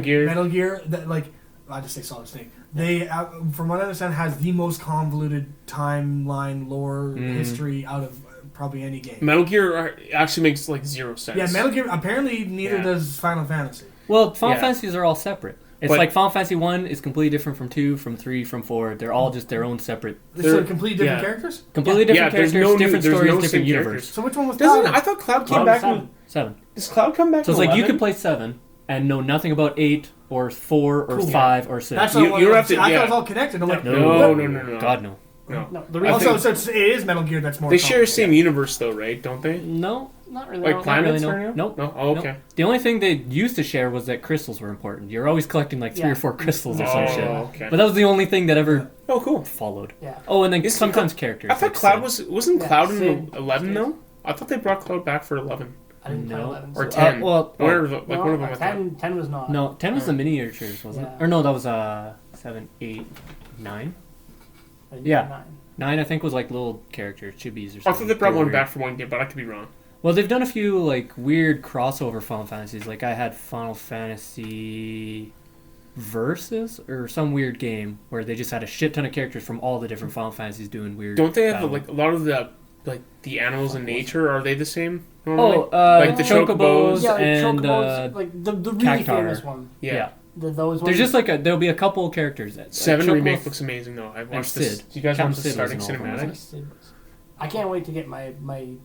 Gear. Metal Gear, that like I just say Solid Snake. They, from what I understand, has the most convoluted timeline, lore, history out of probably any game. Metal Gear actually makes like 0 sense. Yeah, Metal Gear. Apparently, neither Yeah. does Final Fantasy. Well, Final Yeah. Fantasies are all separate. It's But- like Final Fantasy 1 is completely different from 2, from 3, from 4. They're all just their own separate, So They're- completely different yeah. characters. completely Yeah, different there's characters, no new- different there's stories, no different same universe. characters. So which one was Doesn't Cloud? I thought Cloud came Cloud back? 7. 7. Does Cloud come back? So it's in like you 11? could play 7 and know nothing about 8 or 4 or Cool. 5 or 6. That's You- what I you don't wanted have to. to- I yeah. thought it was all connected. I'm like, No, what? no. God no. No. No, the I real think- Also, so it is Metal Gear that's more. They share the complicated. same universe though, right? Don't they? No, not really. Like no. planets really, or no. no? Nope. No. Oh, okay. Nope. The only thing they used to share was that crystals were important. You're always collecting like 3 Yeah. or 4 crystals or Oh, some shit. okay. But that was the only thing that ever Oh, cool. followed. Yeah. Oh, and then Isn't sometimes characters. I thought like Cloud Sid. wasn't Yeah, Cloud in Sid. 11 though. I thought they brought Cloud back for 11 I didn't play No. 11. or so- 10. well, one of the, like no, one of them. I thought. 10 was not. No, 10 was Oh. the miniatures, wasn't it? Yeah. Or no, that was 7, 8, 9. I didn't Yeah. play 9. 9 I think was like little characters, chibis or something. I thought they brought were one weird. back for one game, but I could be wrong. Well, they've done a few like weird crossover Final Fantasies. Like I had Final Fantasy Versus or some weird game where they just had a shit ton of characters from all the different Final Fantasies doing weird. Don't they have battle. like a lot of the animals in nature? Are they the same? Oh, Normally? like the the chocobos chocobos Yeah, like and Chocobos, like the really Cactar. famous one. yeah. Those ones. There's just like there'll be a couple characters. That, 7 like, remake Chocobos- looks amazing though. I've and watched this. Sid. Do you guys Captain watch the Sid starting was in all of them, cinematic? I can't wait to get my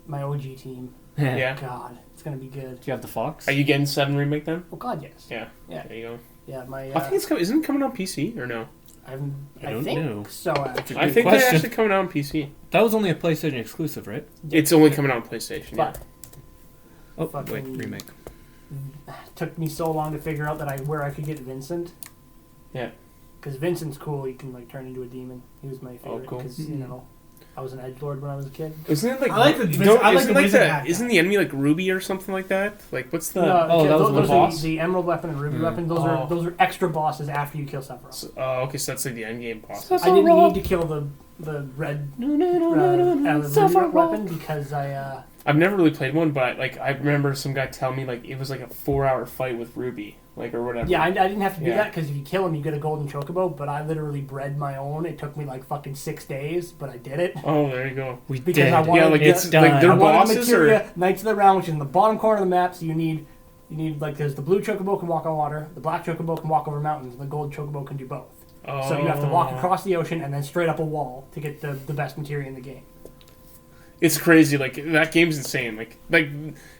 OG team. Yeah. Yeah. God, it's gonna be good. Do you have the fox? Are you getting 7 remake then? Oh God, yes. Yeah. Yeah. There you go. Yeah, my. I think it's isn't it coming on PC or no? I don't think know. so. Actually, I Good think question. they're actually coming out on PC. That was only a PlayStation exclusive, right? It's only coming out on PlayStation. Yeah. but Oh, Fucking- wait, remake. it took me so long to figure out that where I could get Vincent. Yeah. Because Vincent's cool. He can like turn into a demon. He was my favorite. cool. Because you know, I was an edgelord when I was a kid. Isn't it like I like the you Viz- don't- I like isn't the Wizard the hack isn't guy. the enemy like Ruby or something like that? Like what's the No, oh, that was those the are boss? the Emerald Weapon and Ruby Mm. Weapon. Those Oh. are extra bosses after you kill Sephiroth. okay, so that's like the end game boss. I didn't need to kill the red Ruby Sephiroth. weapon because I I've never really played one, but like I remember some guy telling me like it was like a 4-hour fight with Ruby, like or whatever. I didn't have to do Yeah. that because if you kill him you get a golden chocobo. But I literally bred my own. It took me like fucking 6 days, but I did it. Oh, there you go. We Because did. I wanted Yeah, like the- it's done. like they're I wanted bosses or materia, Knights of the Round, which is in the bottom corner of the map. So you need like there's the blue chocobo can walk on water, the black chocobo can walk over mountains, and the gold chocobo can do both. So you have to walk across the ocean and then straight up a wall to get the best materia in the game. It's crazy. Like that game's insane. Like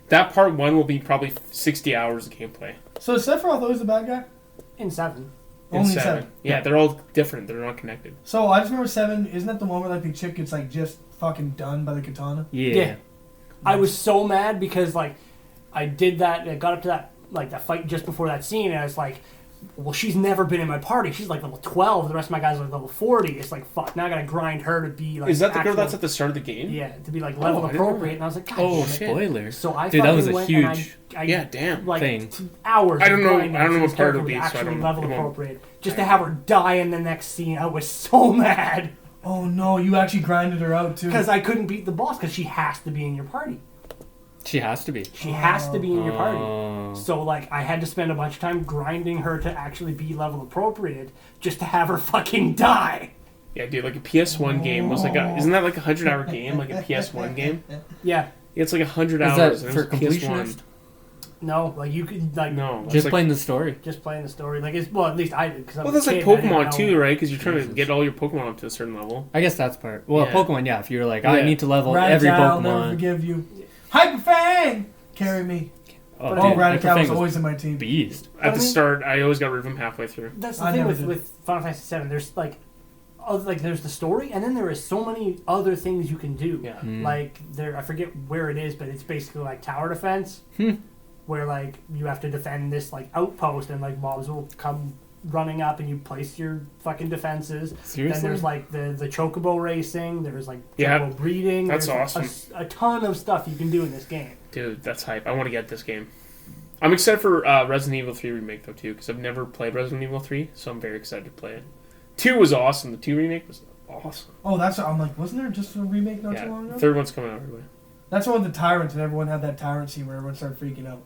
that part 1 will be probably 60 hours of gameplay. So is Sephiroth always the bad guy? In 7. In Only 7. 7. Yeah, they're all different. They're not connected. So I just remember 7. Isn't that the one where like the chick gets like just fucking done by the katana? Yeah. Yeah. I was so mad because like I did that. I got up to that fight just before that scene, and I was like, "Well, she's never been in my party. She's like level 12. The rest of my guys are like level 40. It's like fuck. Now I gotta grind her to be like." Is that the girl actual- that's at the start of the game? Yeah, to be like level I didn't know appropriate. And I was like, God Oh, damn it. shit. Spoilers. So I Dude, that fucking was a went and huge I Yeah, damn. like thing. 2 hours. I don't of know- grinding I don't know so what this part character it'll be, was so I actually don't- level I won't- appropriate. Just to have her die in the next scene, I was so mad Oh no, you actually grinded her out too. because I couldn't beat the boss because she has to be in your party. She has to be. She has to be in your party. Oh. So like I had to spend a bunch of time grinding her to actually be level appropriate just to have her fucking die. Yeah, dude. Like a PS1 game was like isn't that like a 100-hour game? Like a PS1 game? Yeah. It's like 100 Is hours. that and for it was PS1. completionist? No, like you could like No, Just it's like, playing the story. just playing the story. Like it's well at least I did because I well, was that's a like kid and I didn't Pokemon know. too, right? Because you're trying to Jesus. get all your Pokemon up to a certain level. I guess that's part. Well, Yeah. Pokemon, yeah. If you're like, I Yeah. need to level Rattata, every I'll never Pokemon. forgive you. Hyper Fang, carry me. Oh, But Oh, dude, Rattata was Hyperfang always in my team. beast. At the I mean- start, I always got rid of him halfway through. That's the I thing never with, did. with Final Fantasy VII. There's like there's the story, and then there is so many other things you can do. Yeah. Mm. Like I forget where it is, but it's basically like tower defense, where like you have to defend this like outpost, and like mobs will come running up, and you place your fucking defenses. Seriously? Then there's like the chocobo racing. There's like Yeah, chocobo breeding. that's there's awesome. A ton of stuff you can do in this game. Dude, that's hype. I want to get this game. I'm excited for Resident Evil 3 remake though too, because I've never played Resident Evil 3, so I'm very excited to play it. 2 was awesome. The 2 remake was awesome. Oh, that's what I'm like. Wasn't there just a remake not too Yeah, long ago? third one's coming out early. That's the one with the tyrants, and everyone had that tyrant scene where everyone started freaking out.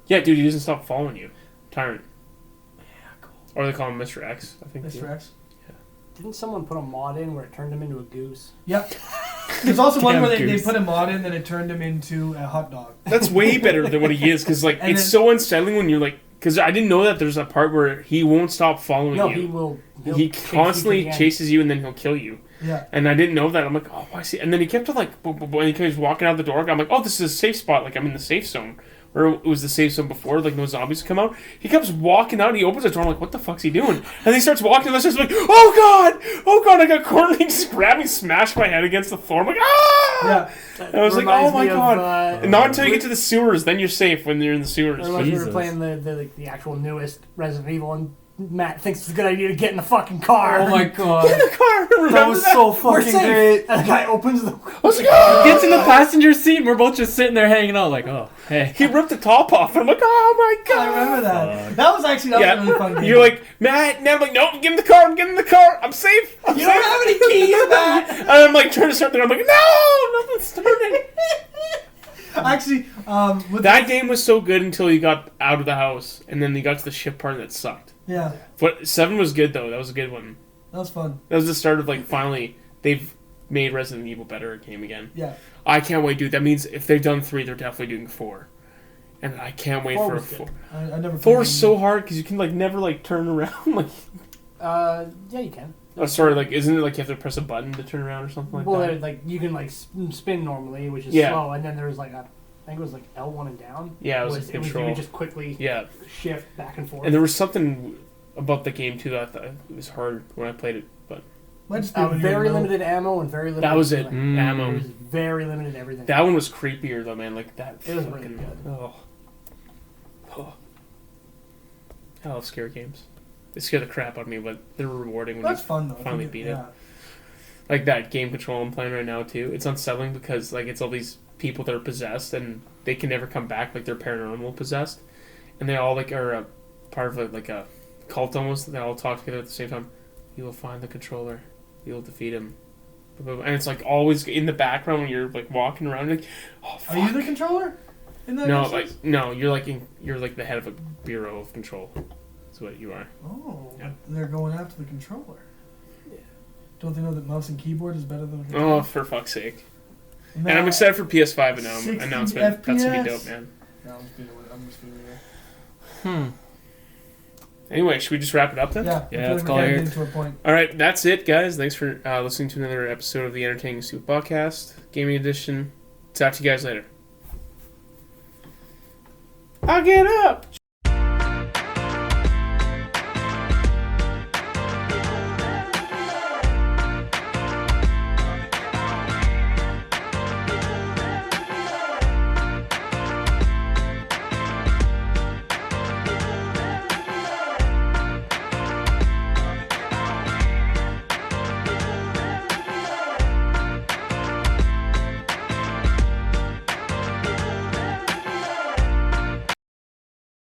Yeah, dude, he doesn't stop following you. Tyrant. Yeah, cool. Or they call him Mr. X, I think. Mr. X. Didn't someone put a mod in where it turned him into a goose? Yep. There's also one Damn where they goose. put a mod in, then it turned him into a hot dog. That's way better than what he is, because like And it's then- so unsettling when you're like, because I didn't know that there's a part where he won't stop following No, you. he will. he'll He chase you to constantly the end. chases you and then he'll kill you. Yeah. And I didn't know that. I'm like, oh, I see. And then he kept to like, when he was walking out the door, I'm like, oh, this is a safe spot. Like I'm in the safe zone. or it was the safe zone before, like no zombies come out. He comes walking out, he opens the door, I'm like, what the fuck's he doing? And then he starts walking, and I starts like, oh god, I got cornered, he just grabbed me, smashed my head against the floor. I'm like, ah! Yeah. And I was like, Reminds oh my me of, god. And not until you get to the sewers, then you're safe when you're in the sewers. Unless we were Jesus. playing the actual newest Resident Evil, and Matt thinks it's a good idea to get in the fucking car. Oh my god. In the car, remember That was so We're fucking safe. great. And the guy opens the. I was like, ah! Gets in the passenger seat, and we're both just sitting there hanging out, like, oh, hey. He ripped the top off, and I'm like, oh my god. I remember that. That was actually that was a really fun game. You're like, Matt, and I'm like, no, get in the car, I'm safe. I'm you safe. don't have any keys, Matt. And I'm like trying to start there. I'm like, no, nothing's starting. Actually, with That game was so good until you got out of the house, and then you got to the ship part that sucked. yeah, But 7 was good though. That was a good one. that was fun. That was the start of like finally they've made Resident Evil better game again. Yeah, I can't wait, dude. That means if they've done 3, they're definitely doing 4. And I can't wait 4 for a was good. 4. I never. 4 played is so hard because you can like never like turn around. Like, Yeah, you can. oh, sorry, like isn't it like you have to press a button to turn around or something like Well, that? like you can like spin normally, which is Yeah. slow, and then there's like I think it was like L1 and down. Yeah, it was you control. could just quickly Yeah, shift back and forth. and there was something about the game too that I thought it was hard when I played it, but Might just be when you're very in the middle. limited ammo and very limited. that was it. healing. Mm. It Ammo. was very limited everything. That one was creepier though, man. Like that. It was really fucking- good. Oh. Oh. I love scary games. They scare the crap out of me, but they're rewarding when That's you fun though. finally beat it. Yeah. like that game control I'm playing right now too. It's unsettling because like it's all these people that are possessed and they can never come back. Like they're paranormal possessed, and they all like are a part of like a cult almost. They all talk together at the same time. You will find the controller. You will defeat him. And it's like always in the background when you're like walking around. Like, oh fuck. Are you the controller? In that No, instance? like no, you're like the head of a bureau of control. That's what you are. Oh, Yeah. they're going after the controller. Yeah. Don't they know that mouse and keyboard is better than a controller? Oh, for fuck's sake! And I'm excited for PS5 announcement. That's gonna be dope, man. No, I'm just being weird. Hmm. Anyway, should we just wrap it up then? Yeah, Yeah, I feel let's like call we're it getting here. to a point. All right, that's it, guys. Thanks for listening to another episode of the Entertaining Stupid Podcast, Gaming Edition. Talk to you guys later. I'll get up.